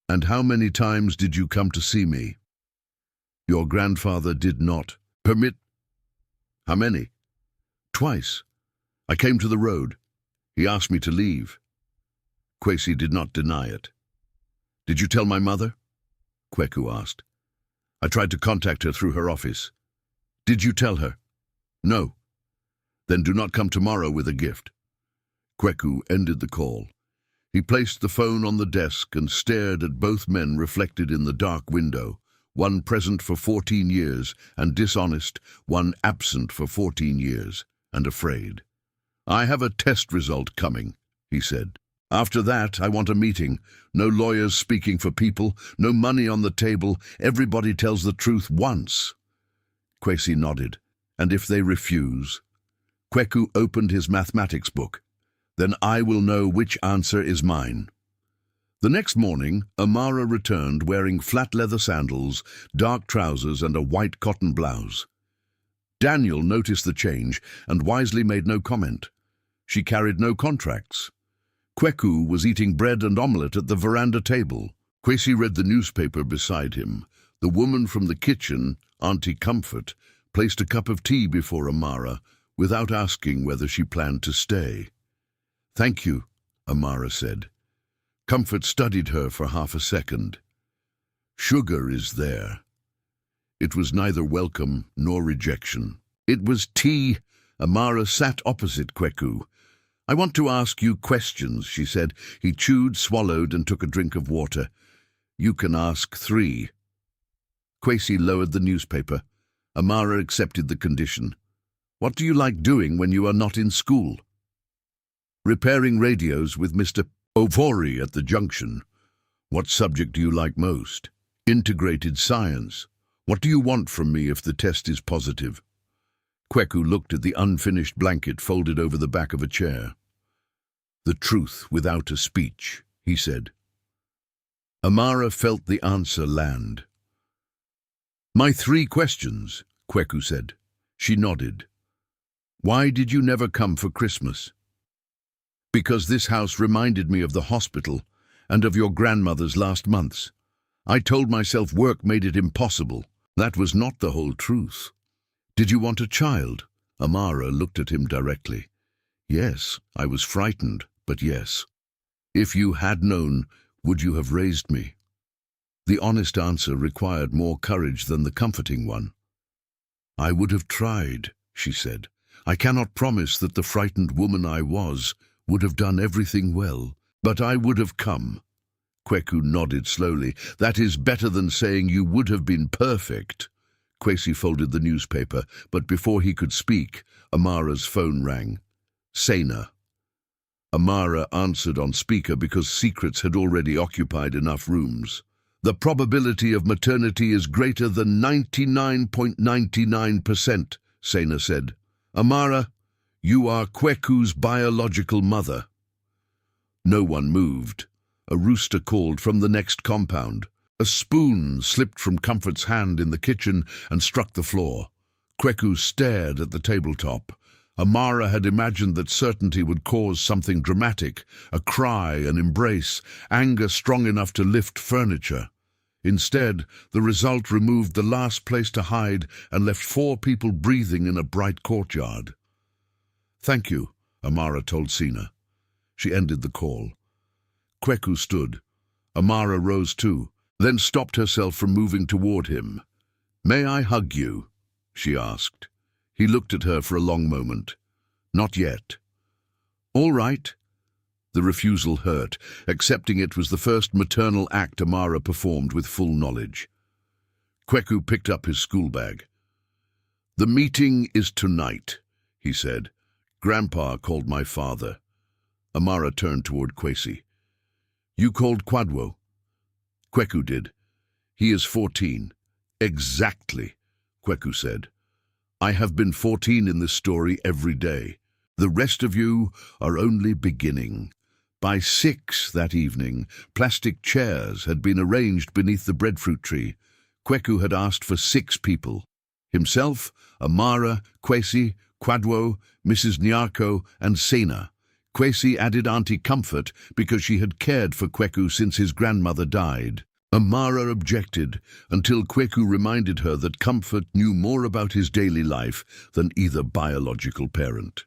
And how many times did you come to see me? Your grandfather did not permit. How many? Twice. I came to the road. He asked me to leave. Kwesi did not deny it. Did you tell my mother? Kweku asked. I tried to contact her through her office. Did you tell her? No. Then do not come tomorrow with a gift. Kweku ended the call. He placed the phone on the desk and stared at both men reflected in the dark window, one present for 14 years and dishonest, one absent for 14 years and afraid. I have a test result coming, he said. After that, I want a meeting. No lawyers speaking for people, no money on the table. Everybody tells the truth once. Kwesi nodded. And if they refuse? Kweku opened his mathematics book. Then I will know which answer is mine. The next morning, Amara returned wearing flat leather sandals, dark trousers, and a white cotton blouse. Daniel noticed the change and wisely made no comment. She carried no contracts. Kweku was eating bread and omelette at the veranda table. Kwesi read the newspaper beside him. The woman from the kitchen, Auntie Comfort, placed a cup of tea before Amara without asking whether she planned to stay. Thank you, Amara said. Comfort studied her for half a second. Sugar is there. It was neither welcome nor rejection. It was tea. Amara sat opposite Kweku. "I want to ask you questions," she said. He chewed, swallowed, and took a drink of water. "You can ask 3. Kwesi lowered the newspaper. Amara accepted the condition. "What do you like doing when you are not in school?" "Repairing radios with Mr. Ovori at the junction." "What subject do you like most?" "Integrated science." "What do you want from me if the test is positive?" Kweku looked at the unfinished blanket folded over the back of a chair. "The truth without a speech," he said. Amara felt the answer land. "My 3 questions," Kweku said. She nodded. "Why did you never come for Christmas?" "Because this house reminded me of the hospital and of your grandmother's last months. I told myself work made it impossible. That was not the whole truth." "Did you want a child?" Amara looked at him directly. "Yes, I was frightened, but yes." "If you had known, would you have raised me?" The honest answer required more courage than the comforting one. "I would have tried," she said. "I cannot promise that the frightened woman I was would have done everything well, but I would have come." Kweku nodded slowly. "That is better than saying you would have been perfect." Kwesi folded the newspaper, but before he could speak, Amara's phone rang. Sena. Amara answered on speaker because secrets had already occupied enough rooms. "The probability of maternity is greater than 99.99%, Sena said. "Amara, you are Kweku's biological mother." No one moved. A rooster called from the next compound. A spoon slipped from Comfort's hand in the kitchen and struck the floor. Kweku stared at the tabletop. Amara had imagined that certainty would cause something dramatic, a cry, an embrace, anger strong enough to lift furniture. Instead, the result removed the last place to hide and left 4 people breathing in a bright courtyard. "Thank you," Amara told Sena. She ended the call. Kweku stood. Amara rose too, then stopped herself from moving toward him. "May I hug you?" she asked. He looked at her for a long moment. "Not yet." "All right." The refusal hurt. Accepting it was the first maternal act Amara performed with full knowledge. Kweku picked up his school bag. "The meeting is tonight," he said. "Grandpa called my father." Amara turned toward Kwesi. "You called Kwadwo?" Kweku did. "He is 14. "Exactly," Kweku said. "I have been 14 in this story every day. The rest of you are only beginning." By 6 that evening, plastic chairs had been arranged beneath the breadfruit tree. Kweku had asked for 6 people. Himself, Amara, Kwesi, Kwadwo, Mrs. Nyarko, and Sena. Kwesi added Auntie Comfort because she had cared for Kweku since his grandmother died. Amara objected until Kweku reminded her that Comfort knew more about his daily life than either biological parent.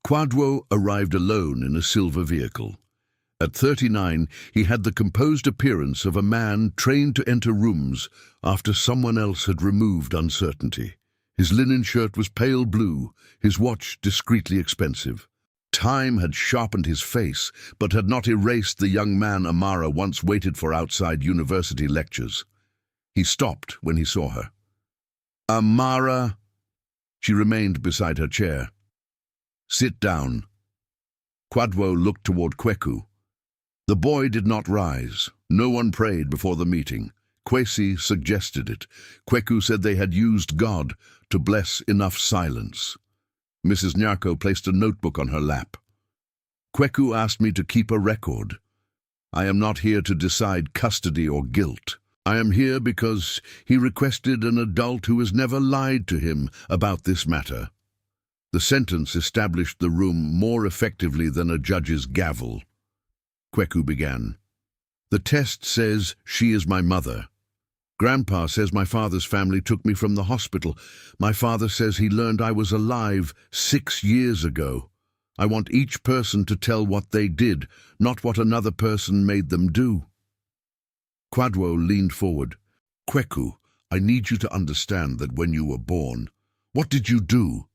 Kwadwo arrived alone in a silver vehicle. At 39, he had the composed appearance of a man trained to enter rooms after someone else had removed uncertainty. His linen shirt was pale blue, his watch discreetly expensive. Time had sharpened his face, but had not erased the young man Amara once waited for outside university lectures. He stopped when he saw her. "Amara?" She remained beside her chair. "Sit down." Kwadwo looked toward Kweku. The boy did not rise. No one prayed before the meeting. Kwesi suggested it. Kweku said they had used God to bless enough silence. Mrs. Nyarko placed a notebook on her lap. "Kweku asked me to keep a record. I am not here to decide custody or guilt. I am here because he requested an adult who has never lied to him about this matter." The sentence established the room more effectively than a judge's gavel. Kweku began. "The test says she is my mother. Grandpa says my father's family took me from the hospital. My father says he learned I was alive 6 years ago. I want each person to tell what they did, not what another person made them do." Kwadwo leaned forward. "Kweku, I need you to understand that when you were born, what did you do?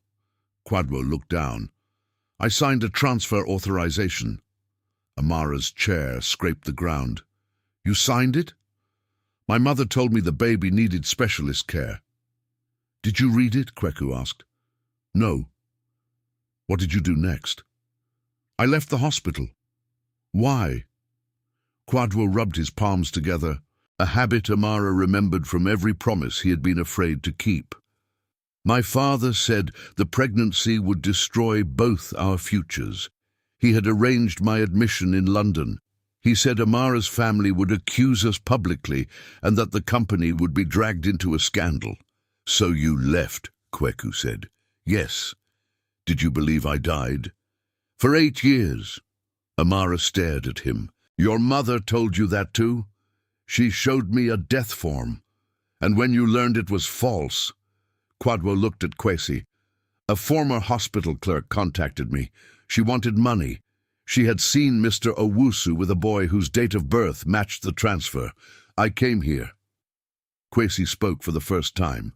Quadro looked down. I signed a transfer authorization. Amara's chair scraped the ground. You signed it? My mother told me the baby needed specialist care. Did you read it? Kweku asked. No. What did you do next? I left the hospital. Why? Quadro rubbed his palms together, a habit Amara remembered from every promise he had been afraid to keep. My father said the pregnancy would destroy both our futures. He had arranged my admission in London. He said Amara's family would accuse us publicly and that the company would be dragged into a scandal. So you left, Kweku said. Yes. Did you believe I died? For 8 years. Amara stared at him. Your mother told you that too? She showed me a death form. And when you learned it was false. Quadro looked at Kwesi. A former hospital clerk contacted me. She wanted money. She had seen Mr. Owusu with a boy whose date of birth matched the transfer. I came here. Kwesi spoke for the first time.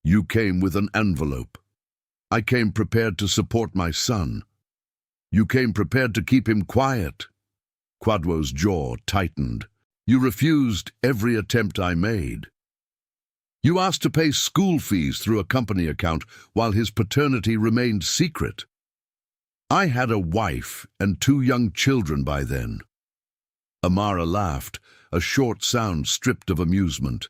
You came with an envelope. I came prepared to support my son. You came prepared to keep him quiet. Quadro's jaw tightened. You refused every attempt I made. You asked to pay school fees through a company account while his paternity remained secret. I had a wife and 2 young children by then. Amara laughed, a short sound stripped of amusement.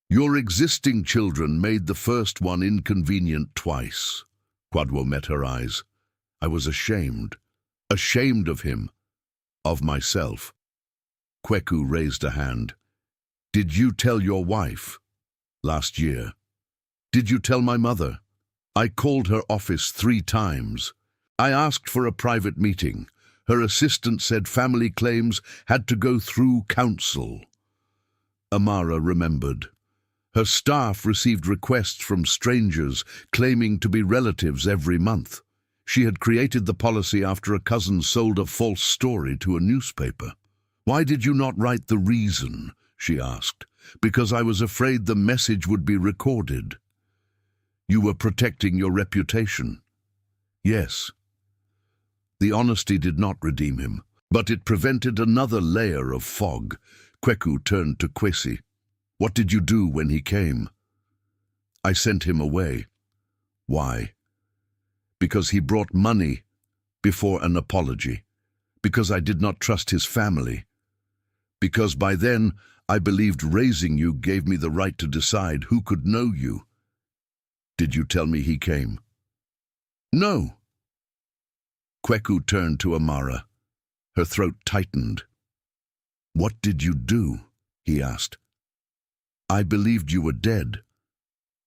Your existing children made the first one inconvenient twice. Quadro met her eyes. I was ashamed of him, of myself. Kweku raised a hand. Did you tell your wife? Last year. Did you tell my mother? I called her office 3 times. I asked for a private meeting. Her assistant said family claims had to go through counsel. Amara remembered. Her staff received requests from strangers claiming to be relatives every month. She had created the policy after a cousin sold a false story to a newspaper. Why did you not write the reason? She asked. Because I was afraid the message would be recorded. You were protecting your reputation. Yes. The honesty did not redeem him, but it prevented another layer of fog. Kweku turned to Kwesi. What did you do when he came? I sent him away. Why? Because he brought money before an apology. Because I did not trust his family. Because by then I believed raising you gave me the right to decide who could know you. Did you tell me he came? No. Kweku turned to Amara. Her throat tightened. What did you do? He asked. I believed you were dead.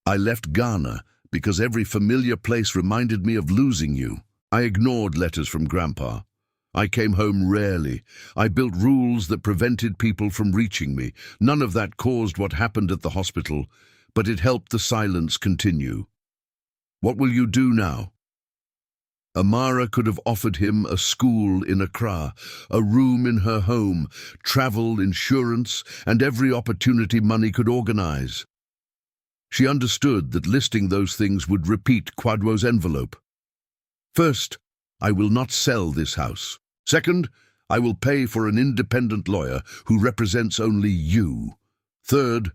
I left Ghana because every familiar place reminded me of losing you. I ignored letters from Grandpa. I came home rarely. I built rules that prevented people from reaching me. None of that caused what happened at the hospital, but it helped the silence continue. What will you do now? Amara could have offered him a school in Accra, a room in her home, travel, insurance, and every opportunity money could organize. She understood that listing those things would repeat Quadro's envelope. First, I will not sell this house. Second, I will pay for an independent lawyer who represents only you. Third,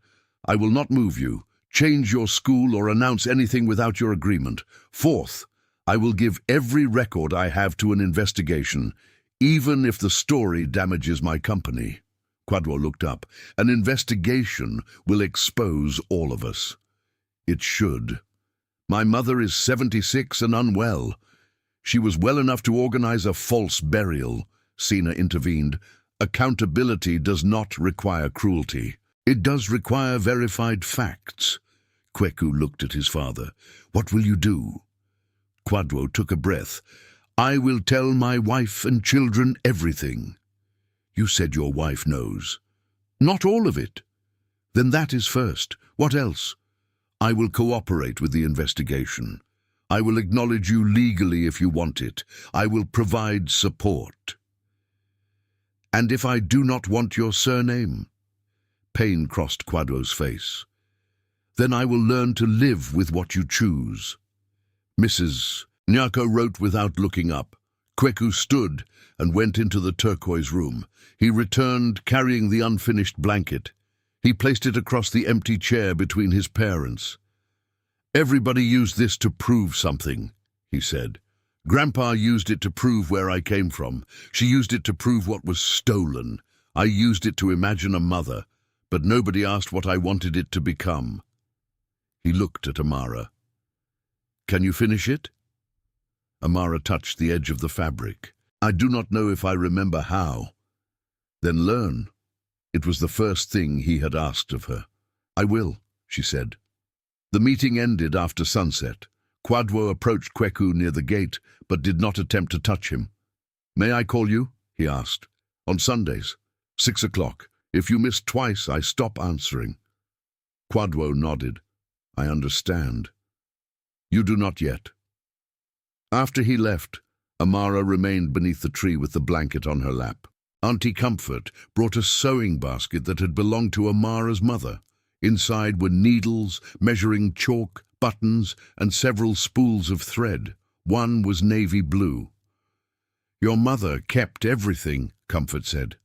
I will not move you, change your school, or announce anything without your agreement. Fourth, I will give every record I have to an investigation, even if the story damages my company. Quadro looked up. An investigation will expose all of us. It should. My mother is 76 and unwell. She was well enough to organize a false burial. Sina intervened. Accountability does not require cruelty. It does require verified facts. Kweku looked at his father. What will you do? Quadro took a breath. I will tell my wife and children everything. You said your wife knows. Not all of it. Then that is first. What else? I will cooperate with the investigation. I will acknowledge you legally if you want it. I will provide support. And if I do not want your surname? Pain crossed Quadro's face. Then I will learn to live with what you choose. Mrs. Nyako wrote without looking up. Kweku stood and went into the turquoise room. He returned carrying the unfinished blanket. He placed it across the empty chair between his parents. Everybody used this to prove something, he said. Grandpa used it to prove where I came from. She used it to prove what was stolen. I used it to imagine a mother, but nobody asked what I wanted it to become. He looked at Amara. Can you finish it? Amara touched the edge of the fabric. I do not know if I remember how. Then learn. It was the first thing he had asked of her. I will, she said. The meeting ended after sunset. Kwadwo approached Kweku near the gate, but did not attempt to touch him. May I call you? He asked. On Sundays, 6 o'clock. If you miss twice, I stop answering. Kwadwo nodded. I understand. You do not yet. After he left, Amara remained beneath the tree with the blanket on her lap. Auntie Comfort brought a sewing basket that had belonged to Amara's mother. Inside were needles, measuring chalk, buttons, and several spools of thread. One was navy blue. Your mother kept everything, Comfort said.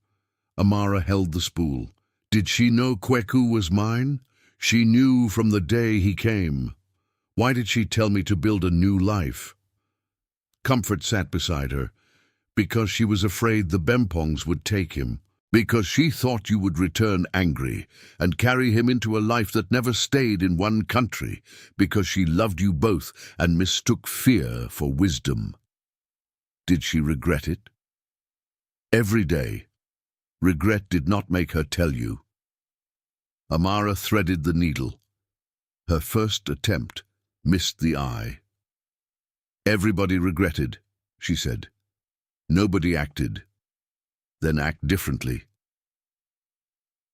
Amara held the spool. Did she know Kweku was mine? She knew from the day he came. Why did she tell me to build a new life? Comfort sat beside her. Because she was afraid the Bempongs would take him. Because she thought you would return angry and carry him into a life that never stayed in one country. Because she loved you both and mistook fear for wisdom. Did she regret it? Every day. Regret did not make her tell you. Amara threaded the needle. Her first attempt missed the eye. Everybody regretted, she said. Nobody acted. Then act differently.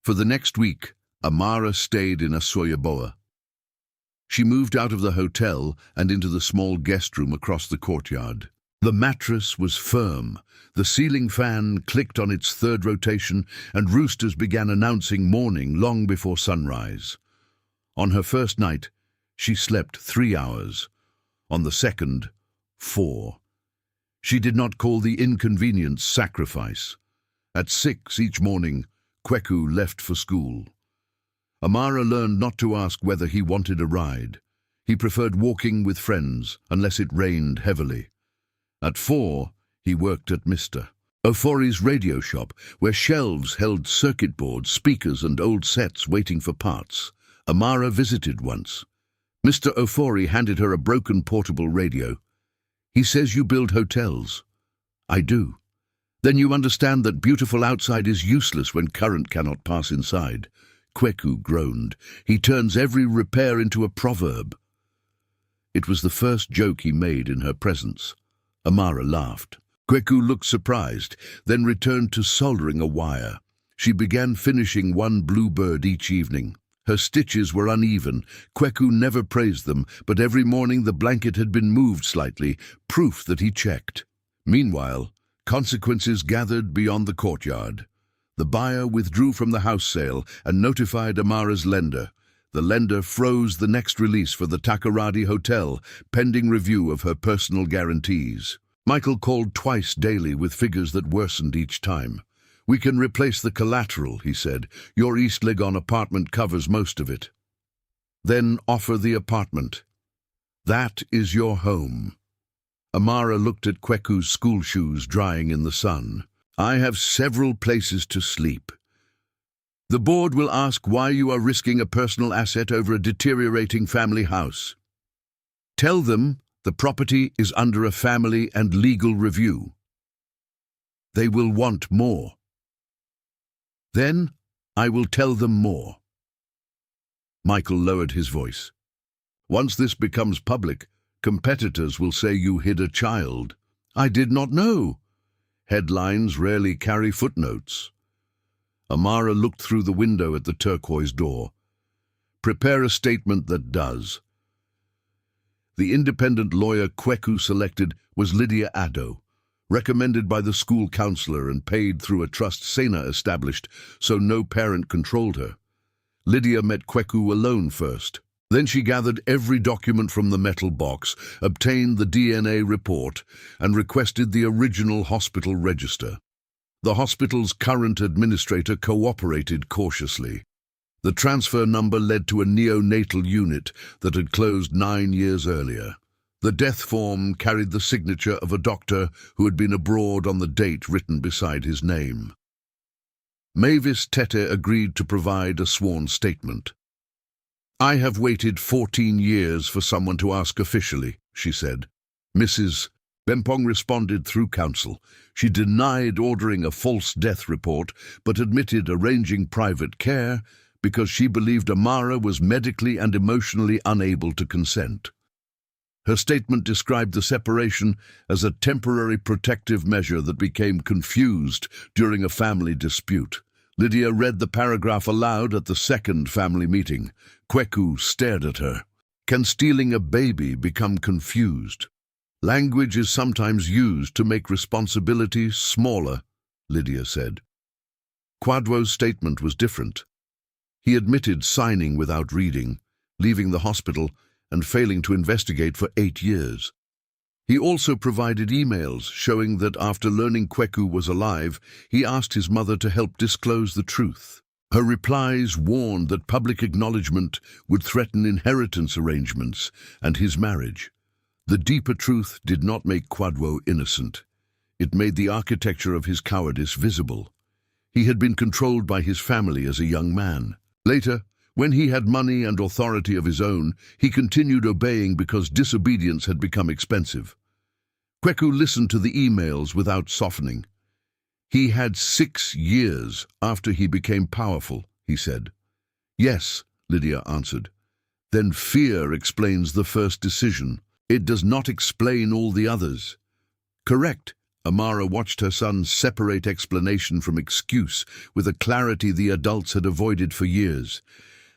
For the next week, Amara stayed in Asoyaboa. She moved out of the hotel and into the small guest room across the courtyard. The mattress was firm, the ceiling fan clicked on its third rotation, and roosters began announcing morning long before sunrise. On her first night, she slept 3 hours. On the second, 4. She did not call the inconvenience sacrifice. At 6 each morning, Kweku left for school. Amara learned not to ask whether he wanted a ride. He preferred walking with friends, unless it rained heavily. At 4, he worked at Mr. Ofori's radio shop, where shelves held circuit boards, speakers, and old sets waiting for parts. Amara visited once. Mr. Ofori handed her a broken portable radio. He says you build hotels. I do. Then you understand that beautiful outside is useless when current cannot pass inside. Kweku groaned. He turns every repair into a proverb. It was the first joke he made in her presence. Amara laughed. Kweku looked surprised, then returned to soldering a wire. She began finishing one blue bird each evening. Her stitches were uneven. Kweku never praised them, but every morning the blanket had been moved slightly, proof that he checked. Meanwhile, consequences gathered beyond the courtyard. The buyer withdrew from the house sale and notified Amara's lender. The lender froze the next release for the Takoradi Hotel, pending review of her personal guarantees. Michael called twice daily with figures that worsened each time. We can replace the collateral, he said. Your East Legon apartment covers most of it. Then offer the apartment. That is your home. Amara looked at Kweku's school shoes drying in the sun. I have several places to sleep. The board will ask why you are risking a personal asset over a deteriorating family house. Tell them the property is under a family and legal review. They will want more. Then I will tell them more. Michael lowered his voice. Once this becomes public, competitors will say you hid a child. I did not know. Headlines rarely carry footnotes. Amara looked through the window at the turquoise door. Prepare a statement that does. The independent lawyer Kweku selected was Lydia Addo, recommended by the school counselor and paid through a trust Sena established so no parent controlled her. Lydia met Kweku alone first. Then she gathered every document from the metal box, obtained the DNA report, and requested the original hospital register. The hospital's current administrator cooperated cautiously. The transfer number led to a neonatal unit that had closed 9 years earlier. The death form carried the signature of a doctor who had been abroad on the date written beside his name. Mavis Tete agreed to provide a sworn statement. "I have waited 14 years for someone to ask officially," she said. Mrs. Bempong responded through counsel. She denied ordering a false death report, but admitted arranging private care because she believed Amara was medically and emotionally unable to consent. Her statement described the separation as a temporary protective measure that became confused during a family dispute. Lydia read the paragraph aloud at the second family meeting. Kweku stared at her. "Can stealing a baby become confused? Language is sometimes used to make responsibility smaller," Lydia said. Kwadwo's statement was different. He admitted signing without reading, leaving the hospital, and failing to investigate for 8 years. He also provided emails showing that after learning Kweku was alive, he asked his mother to help disclose the truth. Her replies warned that public acknowledgement would threaten inheritance arrangements and his marriage. The deeper truth did not make Kwadwo innocent. It made the architecture of his cowardice visible. He had been controlled by his family as a young man. Later, when he had money and authority of his own, he continued obeying because disobedience had become expensive. Kweku listened to the emails without softening. "He had 6 years after he became powerful," he said. "Yes," Lydia answered. "Then fear explains the first decision. It does not explain all the others." "Correct." Amara watched her son separate explanation from excuse with a clarity the adults had avoided for years.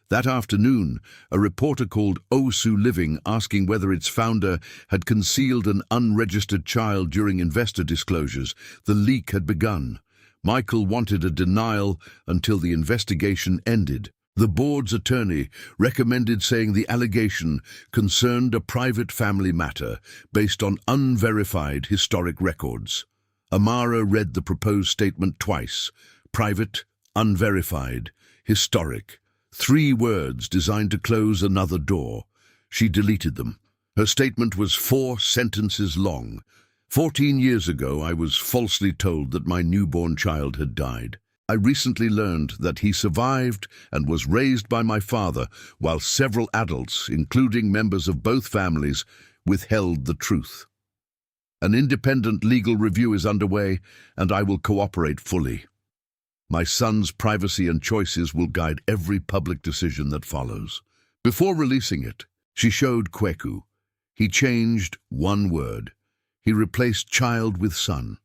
That afternoon, a reporter called Osu Living asking whether its founder had concealed an unregistered child during investor disclosures. The leak had begun. Michael wanted a denial until the investigation ended. The board's attorney recommended saying the allegation concerned a private family matter based on unverified historic records. Amara read the proposed statement twice: private, unverified, historic. 3 words designed to close another door. She deleted them. Her statement was 4 sentences long. 14 years ago, I was falsely told that my newborn child had died. I recently learned that he survived and was raised by my father, while several adults, including members of both families, withheld the truth. An independent legal review is underway, and I will cooperate fully. My son's privacy and choices will guide every public decision that follows. Before releasing it, she showed Kweku. He changed 1 word. He replaced child with son.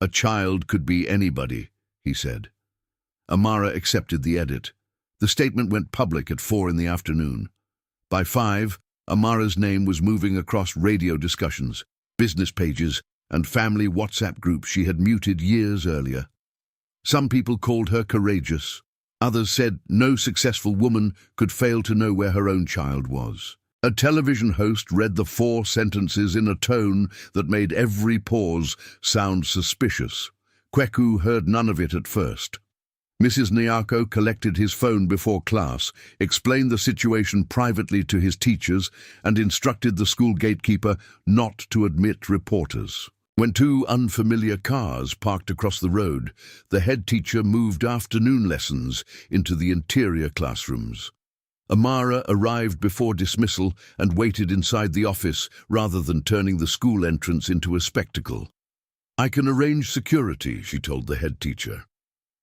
"A child could be anybody," he said. Amara accepted the edit. The statement went public at 4 in the afternoon. By 5, Amara's name was moving across radio discussions, business pages, and family WhatsApp groups she had muted years earlier. Some people called her courageous. Others said no successful woman could fail to know where her own child was. A television host read the 4 sentences in a tone that made every pause sound suspicious. Kweku heard none of it at first. Mrs. Nyako collected his phone before class, explained the situation privately to his teachers, and instructed the school gatekeeper not to admit reporters. When 2 unfamiliar cars parked across the road, the head teacher moved afternoon lessons into the interior classrooms. Amara arrived before dismissal and waited inside the office rather than turning the school entrance into a spectacle. "I can arrange security," she told the head teacher.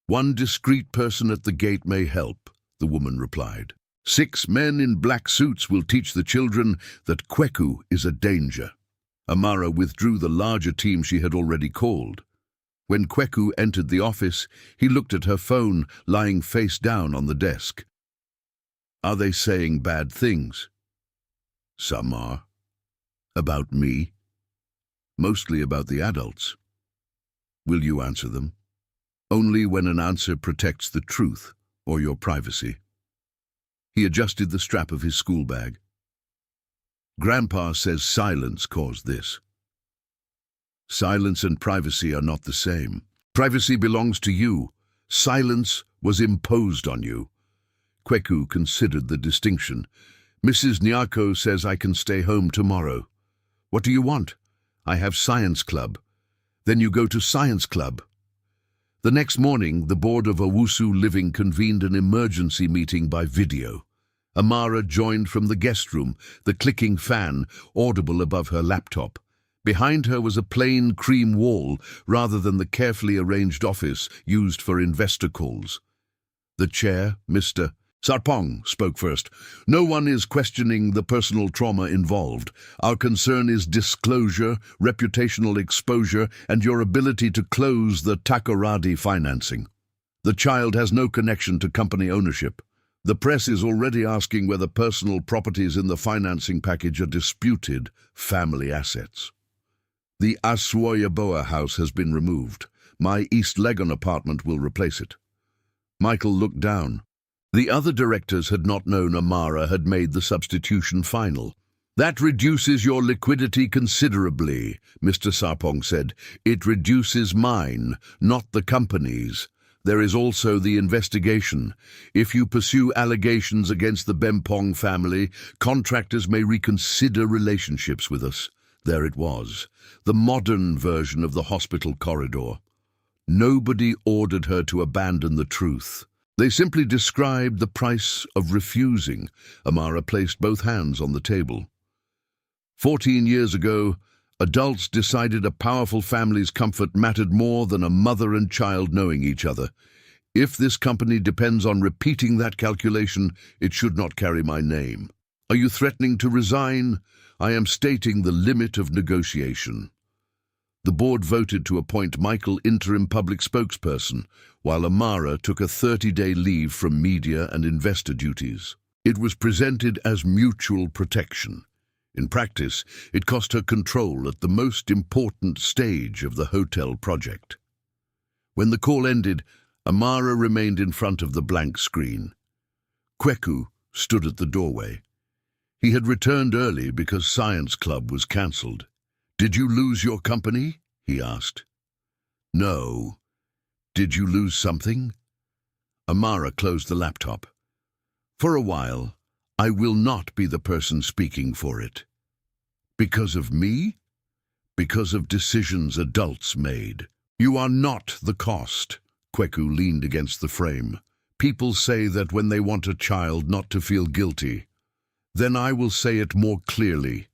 "1 discreet person at the gate may help," the woman replied. 6 men in black suits will teach the children that Kweku is a danger." Amara withdrew the larger team she had already called. When Kweku entered the office, he looked at her phone lying face down on the desk. "Are they saying bad things?" "Some are. About me. Mostly about the adults." "Will you answer them?" "Only when an answer protects the truth or your privacy." He adjusted the strap of his school bag. Grandpa says silence caused this. Silence and privacy are not the same. Privacy belongs to you. Silence was imposed on you. Kweku considered the distinction. Mrs. Nyako says I can stay home tomorrow. What do you want? I have science club. Then you go to science club. The next morning, the board of Owusu Living convened an emergency meeting by video. Amara joined from the guest room, the clicking fan audible above her laptop. Behind her was a plain cream wall rather than the carefully arranged office used for investor calls. The chair, Mr. Sarpong, spoke first. No one is questioning the personal trauma involved. Our concern is disclosure, reputational exposure, and your ability to close the Takoradi financing. The child has no connection to company ownership. The press is already asking whether personal properties in the financing package are disputed family assets. The Asuoyaboa house has been removed. My East Legon apartment will replace it. Michael looked down. The other directors had not known Amara had made the substitution final. That reduces your liquidity considerably, Mr. Sarpong said. It reduces mine, not the company's. There is also the investigation. If you pursue allegations against the Bempong family, contractors may reconsider relationships with us. There it was, the modern version of the hospital corridor. Nobody ordered her to abandon the truth. They simply described the price of refusing. Amara placed both hands on the table. 14 years ago, adults decided a powerful family's comfort mattered more than a mother and child knowing each other. If this company depends on repeating that calculation, it should not carry my name. Are you threatening to resign? I am stating the limit of negotiation. The board voted to appoint Michael interim public spokesperson, while Amara took a 30-day leave from media and investor duties. It was presented as mutual protection. In practice, it cost her control at the most important stage of the hotel project. When the call ended, Amara remained in front of the blank screen. Kweku stood at the doorway. He had returned early because Science Club was cancelled. Did you lose your company? He asked. No. Did you lose something? Amara closed the laptop. For a while, I will not be the person speaking for it. Because of me? Because of decisions adults made. You are not the cost. Kweku leaned against the frame. People say that when they want a child not to feel guilty. Then I will say it more clearly.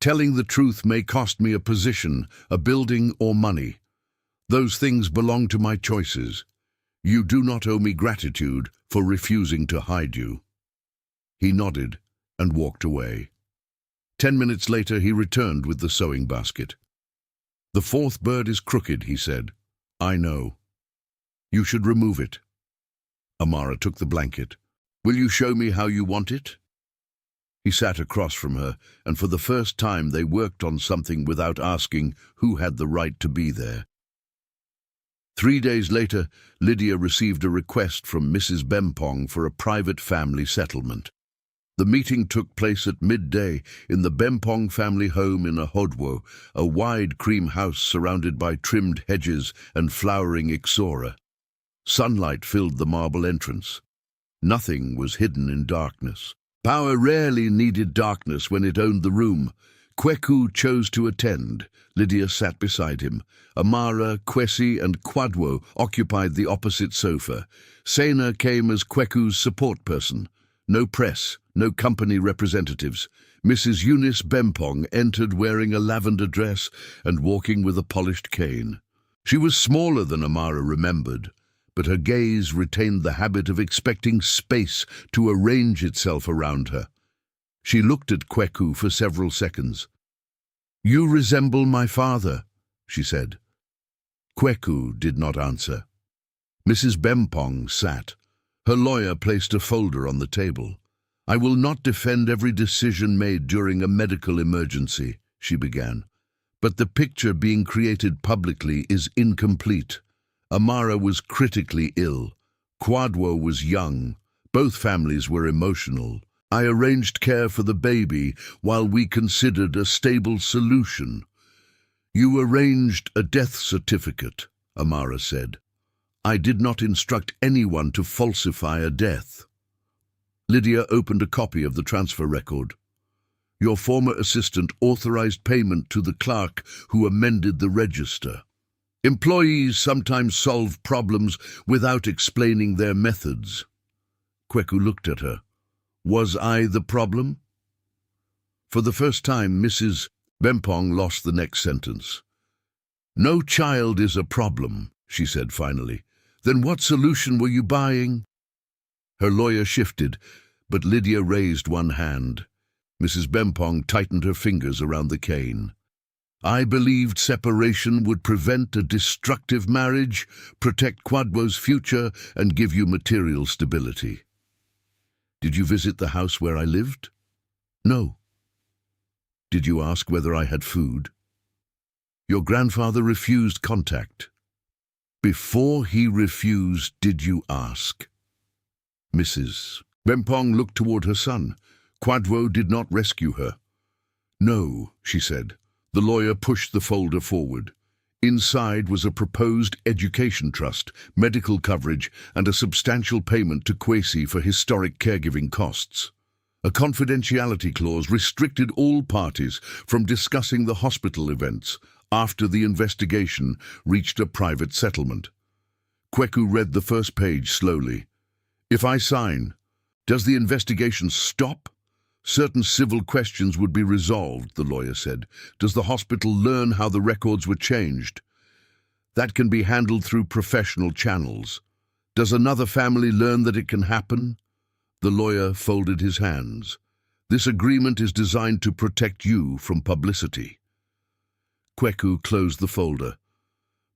Telling the truth may cost me a position, a building, or money. Those things belong to my choices. You do not owe me gratitude for refusing to hide you. He nodded and walked away. 10 minutes later, he returned with the sewing basket. The fourth bird is crooked, he said. I know. You should remove it. Amara took the blanket. Will you show me how you want it? He sat across from her, and for the first time they worked on something without asking who had the right to be there. 3 days later, Lydia received a request from Mrs. Bempong for a private family settlement. The meeting took place at midday in the Bempong family home in Ahodwo, a wide cream house surrounded by trimmed hedges and flowering ixora. Sunlight filled the marble entrance. Nothing was hidden in darkness. Power rarely needed darkness when it owned the room. Kweku chose to attend. Lydia sat beside him. Amara, Kwesi, and Kwadwo occupied the opposite sofa. Sena came as Kweku's support person. No press, no company representatives. Mrs. Eunice Bempong entered wearing a lavender dress and walking with a polished cane. She was smaller than Amara remembered, but her gaze retained the habit of expecting space to arrange itself around her. She looked at Kweku for several seconds. You resemble my father, she said. Kweku did not answer. Mrs. Bempong sat. Her lawyer placed a folder on the table. I will not defend every decision made during a medical emergency, she began. But the picture being created publicly is incomplete. Amara was critically ill. Kwadwo was young, Both families were emotional. I arranged care for the baby while we considered a stable solution. You arranged a death certificate, Amara said. I did not instruct anyone to falsify a death. Lydia opened a copy of the transfer record. Your former assistant authorized payment to the clerk who amended the register. Employees sometimes solve problems without explaining their methods. Kweku looked at her. Was I the problem? For the first time, Mrs. Bempong lost the next sentence. No child is a problem, she said finally. Then what solution were you buying? Her lawyer shifted, but Lydia raised one hand. Mrs. Bempong tightened her fingers around the cane. I believed separation would prevent a destructive marriage, protect Kwadwo's future, and give you material stability. Did you visit the house where I lived? No. Did you ask whether I had food? Your grandfather refused contact. Before he refused, did you ask? Mrs. Bempong looked toward her son. Kwadwo did not rescue her. No, she said. The lawyer pushed the folder forward. Inside was a proposed education trust, medical coverage, and a substantial payment to Kwesi for historic caregiving costs. A confidentiality clause restricted all parties from discussing the hospital events after the investigation reached a private settlement. Kweku read the first page slowly. If I sign, does the investigation stop? Certain civil questions would be resolved, the lawyer said. Does the hospital learn how the records were changed? That can be handled through professional channels. Does another family learn that it can happen? The lawyer folded his hands. This agreement is designed to protect you from publicity. Kweku closed the folder.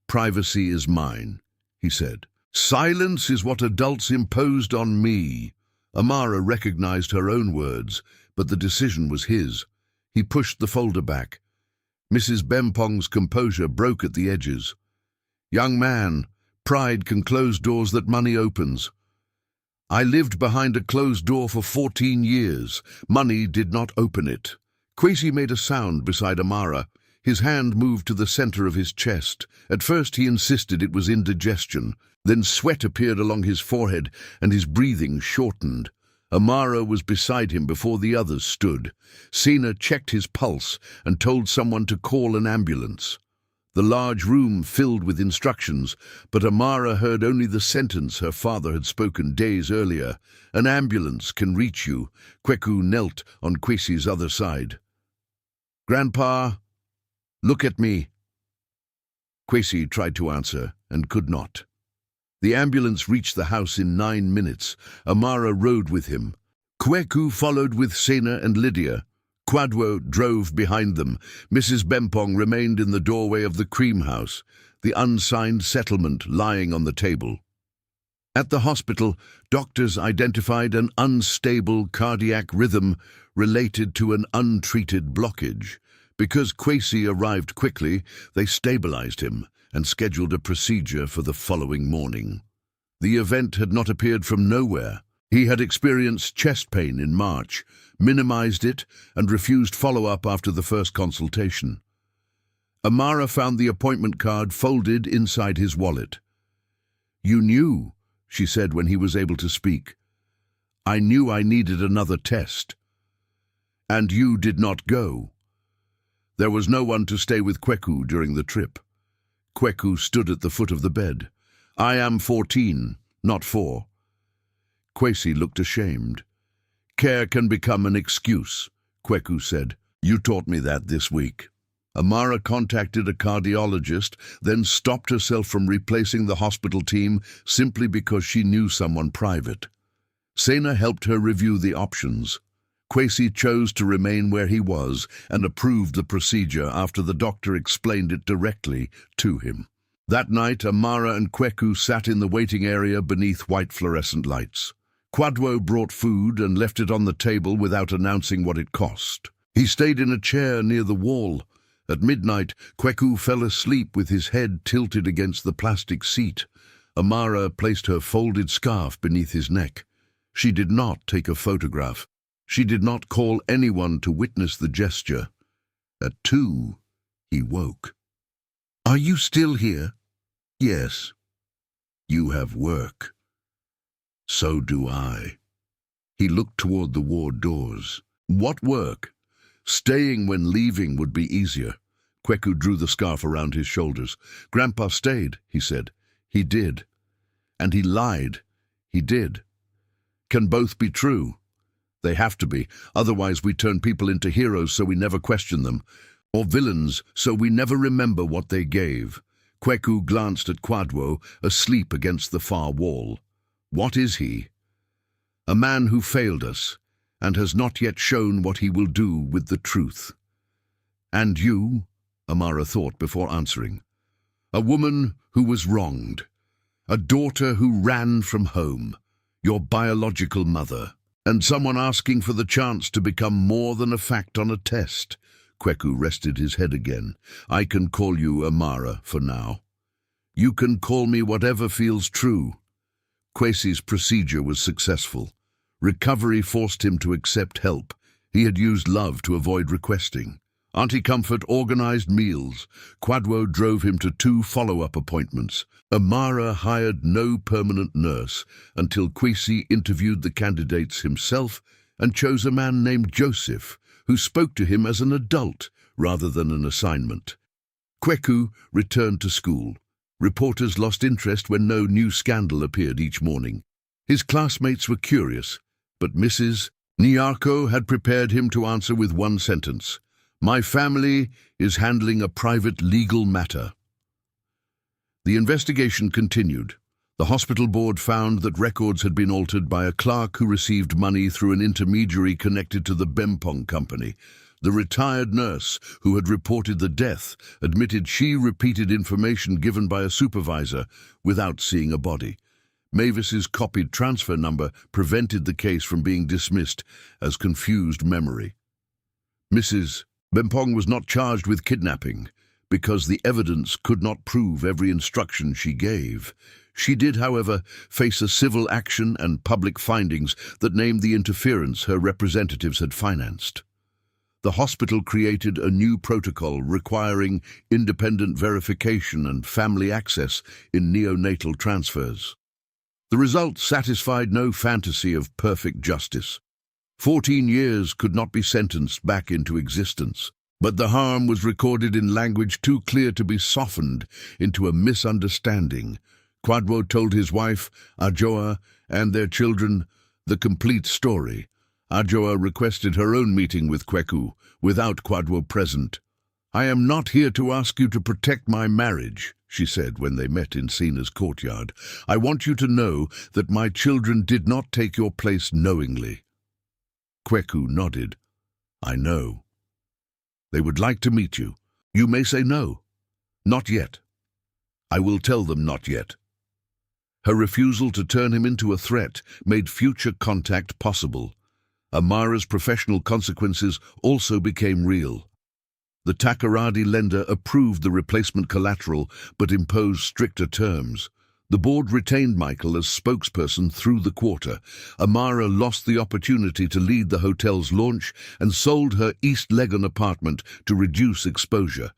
Privacy is mine, he said. Silence is what adults imposed on me. Amara recognized her own words, but the decision was his. He pushed the folder back. Mrs. Bempong's composure broke at the edges. Young man, pride can close doors that money opens. I lived behind a closed door for 14 years. Money did not open it. Kwesi made a sound beside Amara. His hand moved to the center of his chest. At first he insisted it was indigestion. Then sweat appeared along his forehead and his breathing shortened. Amara was beside him before the others stood. Sina checked his pulse and told someone to call an ambulance. The large room filled with instructions, but Amara heard only the sentence her father had spoken days earlier. An ambulance can reach you. Kweku knelt on Kwesi's other side. Grandpa, look at me. Kwesi tried to answer and could not. The ambulance reached the house in 9 minutes. Amara rode with him. Kweku followed with Sena and Lydia. Kwadwo drove behind them. Mrs. Bempong remained in the doorway of the cream house, the unsigned settlement lying on the table. At the hospital, doctors identified an unstable cardiac rhythm related to an untreated blockage. Because Kwesi arrived quickly, they stabilized him and scheduled a procedure for the following morning. The event had not appeared from nowhere. He had experienced chest pain in March, minimized it, and refused follow-up after the first consultation. Amara found the appointment card folded inside his wallet. You knew, she said when he was able to speak. I knew I needed another test. And you did not go. There was no one to stay with Kweku during the trip. Kweku stood at the foot of the bed. I am 14, not 4. Kwesi looked ashamed. Care can become an excuse, Kweku said. You taught me that this week. Amara contacted a cardiologist, then stopped herself from replacing the hospital team simply because she knew someone private. Sena helped her review the options. Kwesi chose to remain where he was and approved the procedure after the doctor explained it directly to him. That night, Amara and Kweku sat in the waiting area beneath white fluorescent lights. Kwadwo brought food and left it on the table without announcing what it cost. He stayed in a chair near the wall. At midnight, Kweku fell asleep with his head tilted against the plastic seat. Amara placed her folded scarf beneath his neck. She did not take a photograph. She did not call anyone to witness the gesture. At 2, he woke. "Are you still here?" "Yes." "You have work." "So do I." He looked toward the ward doors. "What work?" "Staying when leaving would be easier." Kweku drew the scarf around his shoulders. "Grandpa stayed," he said. "He did." "And he lied." "He did." "Can both be true?" "They have to be, otherwise we turn people into heroes so we never question them, or villains so we never remember what they gave." Kweku glanced at Kwadwo, asleep against the far wall. "What is he?" "A man who failed us, and has not yet shown what he will do with the truth." "And you?" Amara thought before answering. "A woman who was wronged. A daughter who ran from home. Your biological mother. And someone asking for the chance to become more than a fact on a test." Kweku rested his head again. "I can call you Amara for now. You can call me whatever feels true." Kwesi's procedure was successful. Recovery forced him to accept help. He had used love to avoid requesting. Auntie Comfort organized meals. Kwadwo drove him to 2 follow-up appointments. Amara hired no permanent nurse until Kwesi interviewed the candidates himself and chose a man named Joseph, who spoke to him as an adult rather than an assignment. Kweku returned to school. Reporters lost interest when no new scandal appeared each morning. His classmates were curious, but Mrs. Nyarko had prepared him to answer with one sentence: "My family is handling a private legal matter." The investigation continued. The hospital board found that records had been altered by a clerk who received money through an intermediary connected to the Bempong company. The retired nurse who had reported the death admitted she repeated information given by a supervisor without seeing a body. Mavis's copied transfer number prevented the case from being dismissed as confused memory. Mrs. Bempong was not charged with kidnapping because the evidence could not prove every instruction she gave. She did, however, face a civil action and public findings that named the interference her representatives had financed. The hospital created a new protocol requiring independent verification and family access in neonatal transfers. The result satisfied no fantasy of perfect justice. 14 years could not be sentenced back into existence, but the harm was recorded in language too clear to be softened into a misunderstanding. Kwadwo told his wife, Ajoa, and their children the complete story. Ajoa requested her own meeting with Kweku, without Kwadwo present. "I am not here to ask you to protect my marriage," she said when they met in Sina's courtyard. "I want you to know that my children did not take your place knowingly." Kweku nodded. "I know. They would like to meet you. You may say no. Not yet. I will tell them not yet." Her refusal to turn him into a threat made future contact possible. Amara's professional consequences also became real. The Takoradi lender approved the replacement collateral but imposed stricter terms. The board retained Michael as spokesperson through the quarter. Amara lost the opportunity to lead the hotel's launch and sold her East Legon apartment to reduce exposure.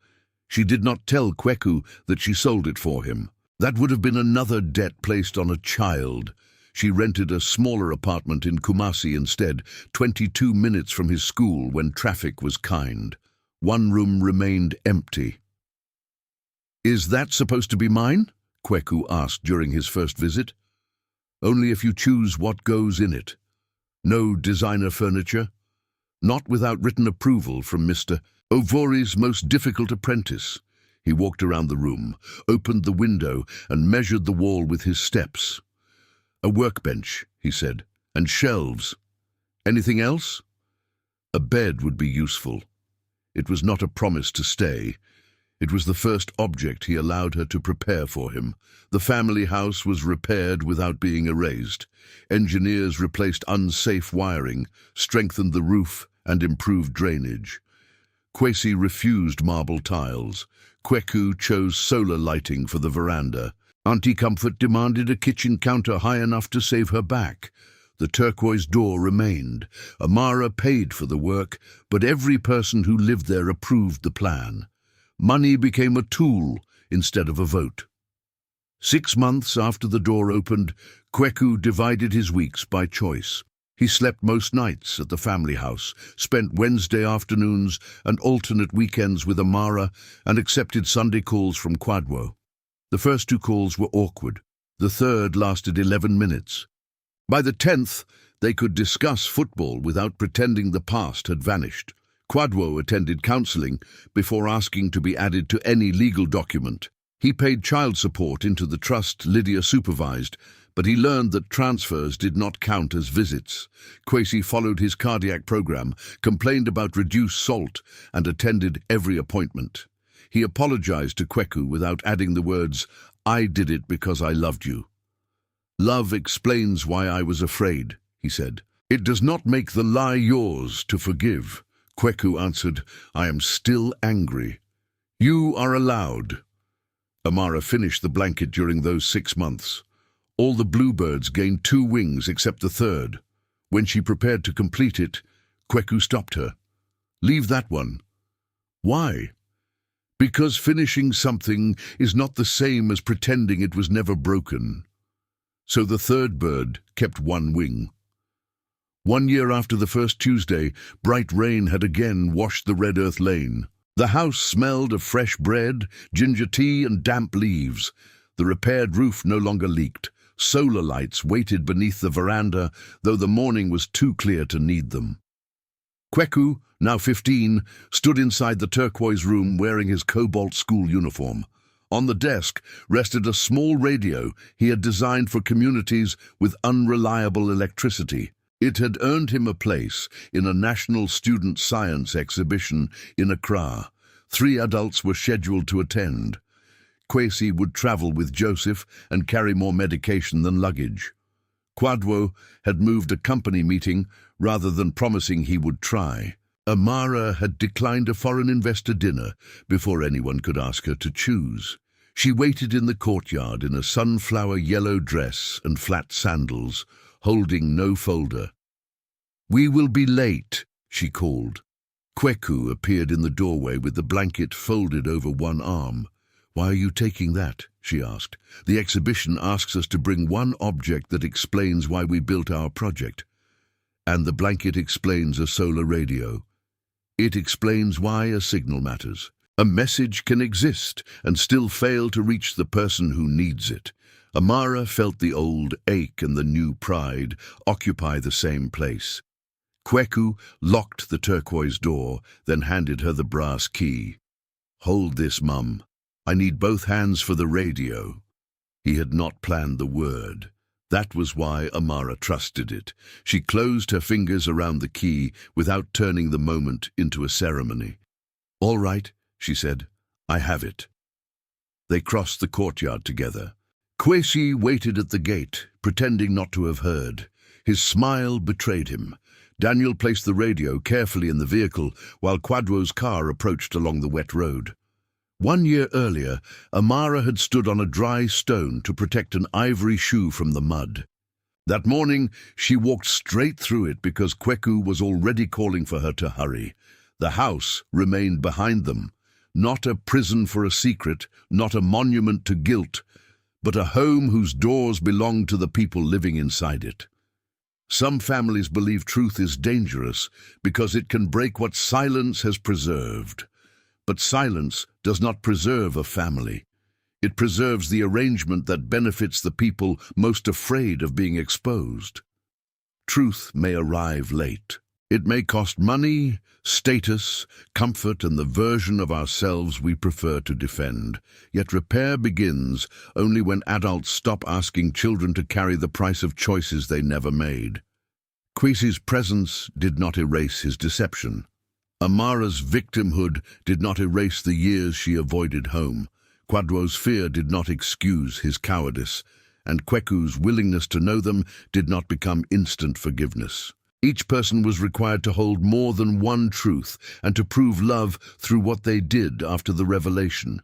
She did not tell Kweku that she sold it for him. That would have been another debt placed on a child. She rented a smaller apartment in Kumasi instead, 22 minutes from his school when traffic was kind. One room remained empty. "Is that supposed to be mine?" Kweku asked during his first visit. "Only if you choose what goes in it. No designer furniture. Not without written approval from Mr. Ovori's most difficult apprentice." He walked around the room, opened the window, and measured the wall with his steps. "A workbench," he said, "and shelves. Anything else?" "A bed would be useful." It was not a promise to stay. It was the first object he allowed her to prepare for him. The family house was repaired without being erased. Engineers replaced unsafe wiring, strengthened the roof, and improved drainage. Kwesi refused marble tiles. Kweku chose solar lighting for the veranda. Auntie Comfort demanded a kitchen counter high enough to save her back. The turquoise door remained. Amara paid for the work, but every person who lived there approved the plan. Money became a tool instead of a vote. 6 months after the door opened, Kweku divided his weeks by choice. He slept most nights at the family house, spent Wednesday afternoons and alternate weekends with Amara, and accepted Sunday calls from Kwadwo. The first 2 calls were awkward. The third lasted 11 minutes. By the 10th, they could discuss football without pretending the past had vanished. Kwadwo attended counseling before asking to be added to any legal document. He paid child support into the trust Lydia supervised, but he learned that transfers did not count as visits. Kwesi followed his cardiac program, complained about reduced salt, and attended every appointment. He apologized to Kweku without adding the words, "I did it because I loved you." "Love explains why I was afraid," he said. "It does not make the lie yours to forgive." Kweku answered, "I am still angry." "You are allowed." Amara finished the blanket during those 6 months. All the bluebirds gained 2 wings except the third. When she prepared to complete it, Kweku stopped her. "Leave that one." "Why?" "Because finishing something is not the same as pretending it was never broken." So the third bird kept 1 wing. 1 year after the first Tuesday, bright rain had again washed the red earth lane. The house smelled of fresh bread, ginger tea, and damp leaves. The repaired roof no longer leaked. Solar lights waited beneath the veranda, though the morning was too clear to need them. Kweku, now 15, stood inside the turquoise room wearing his cobalt school uniform. On the desk rested a small radio he had designed for communities with unreliable electricity. It had earned him a place in a national student science exhibition in Accra. 3 adults were scheduled to attend. Kwesi would travel with Joseph and carry more medication than luggage. Kwadwo had moved a company meeting rather than promising he would try. Amara had declined a foreign investor dinner before anyone could ask her to choose. She waited in the courtyard in a sunflower yellow dress and flat sandals, holding no folder. "We will be late," she called. Kweku appeared in the doorway with the blanket folded over one arm. "Why are you taking that?" she asked. "The exhibition asks us to bring one object that explains why we built our project." And the blanket explains a solar radio. It explains why a signal matters. A message can exist and still fail to reach the person who needs it. Amara felt the old ache and the new pride occupy the same place. Kweku locked the turquoise door, then handed her the brass key. "Hold this, Mum. I need both hands for the radio." He had not planned the word. That was why Amara trusted it. She closed her fingers around the key without turning the moment into a ceremony. "All right," she said. "I have it." They crossed the courtyard together. Kwesi waited at the gate, pretending not to have heard. His smile betrayed him. Daniel placed the radio carefully in the vehicle while Kwadwo's car approached along the wet road. 1 year earlier, Amara had stood on a dry stone to protect an ivory shoe from the mud. That morning, she walked straight through it because Kweku was already calling for her to hurry. The house remained behind them, not a prison for a secret, not a monument to guilt, but a home whose doors belonged to the people living inside it. Some families believe truth is dangerous because it can break what silence has preserved. But silence does not preserve a family. It preserves the arrangement that benefits the people most afraid of being exposed. Truth may arrive late. It may cost money, status, comfort, and the version of ourselves we prefer to defend. Yet repair begins only when adults stop asking children to carry the price of choices they never made. Kwesi's presence did not erase his deception. Amara's victimhood did not erase the years she avoided home. Kwadwo's fear did not excuse his cowardice, and Kweku's willingness to know them did not become instant forgiveness. Each person was required to hold more than one truth and to prove love through what they did after the revelation.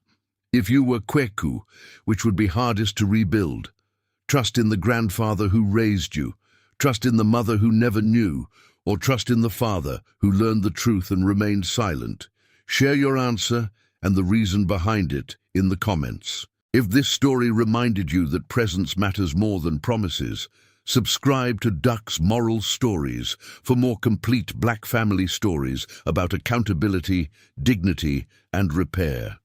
If you were Kweku, which would be hardest to rebuild? Trust in the grandfather who raised you. Trust in the mother who never knew, or trust in the father who learned the truth and remained silent? Share your answer and the reason behind it in the comments. If this story reminded you that presence matters more than promises, subscribe to Duck's Moral Stories for more complete Black family stories about accountability, dignity, and repair.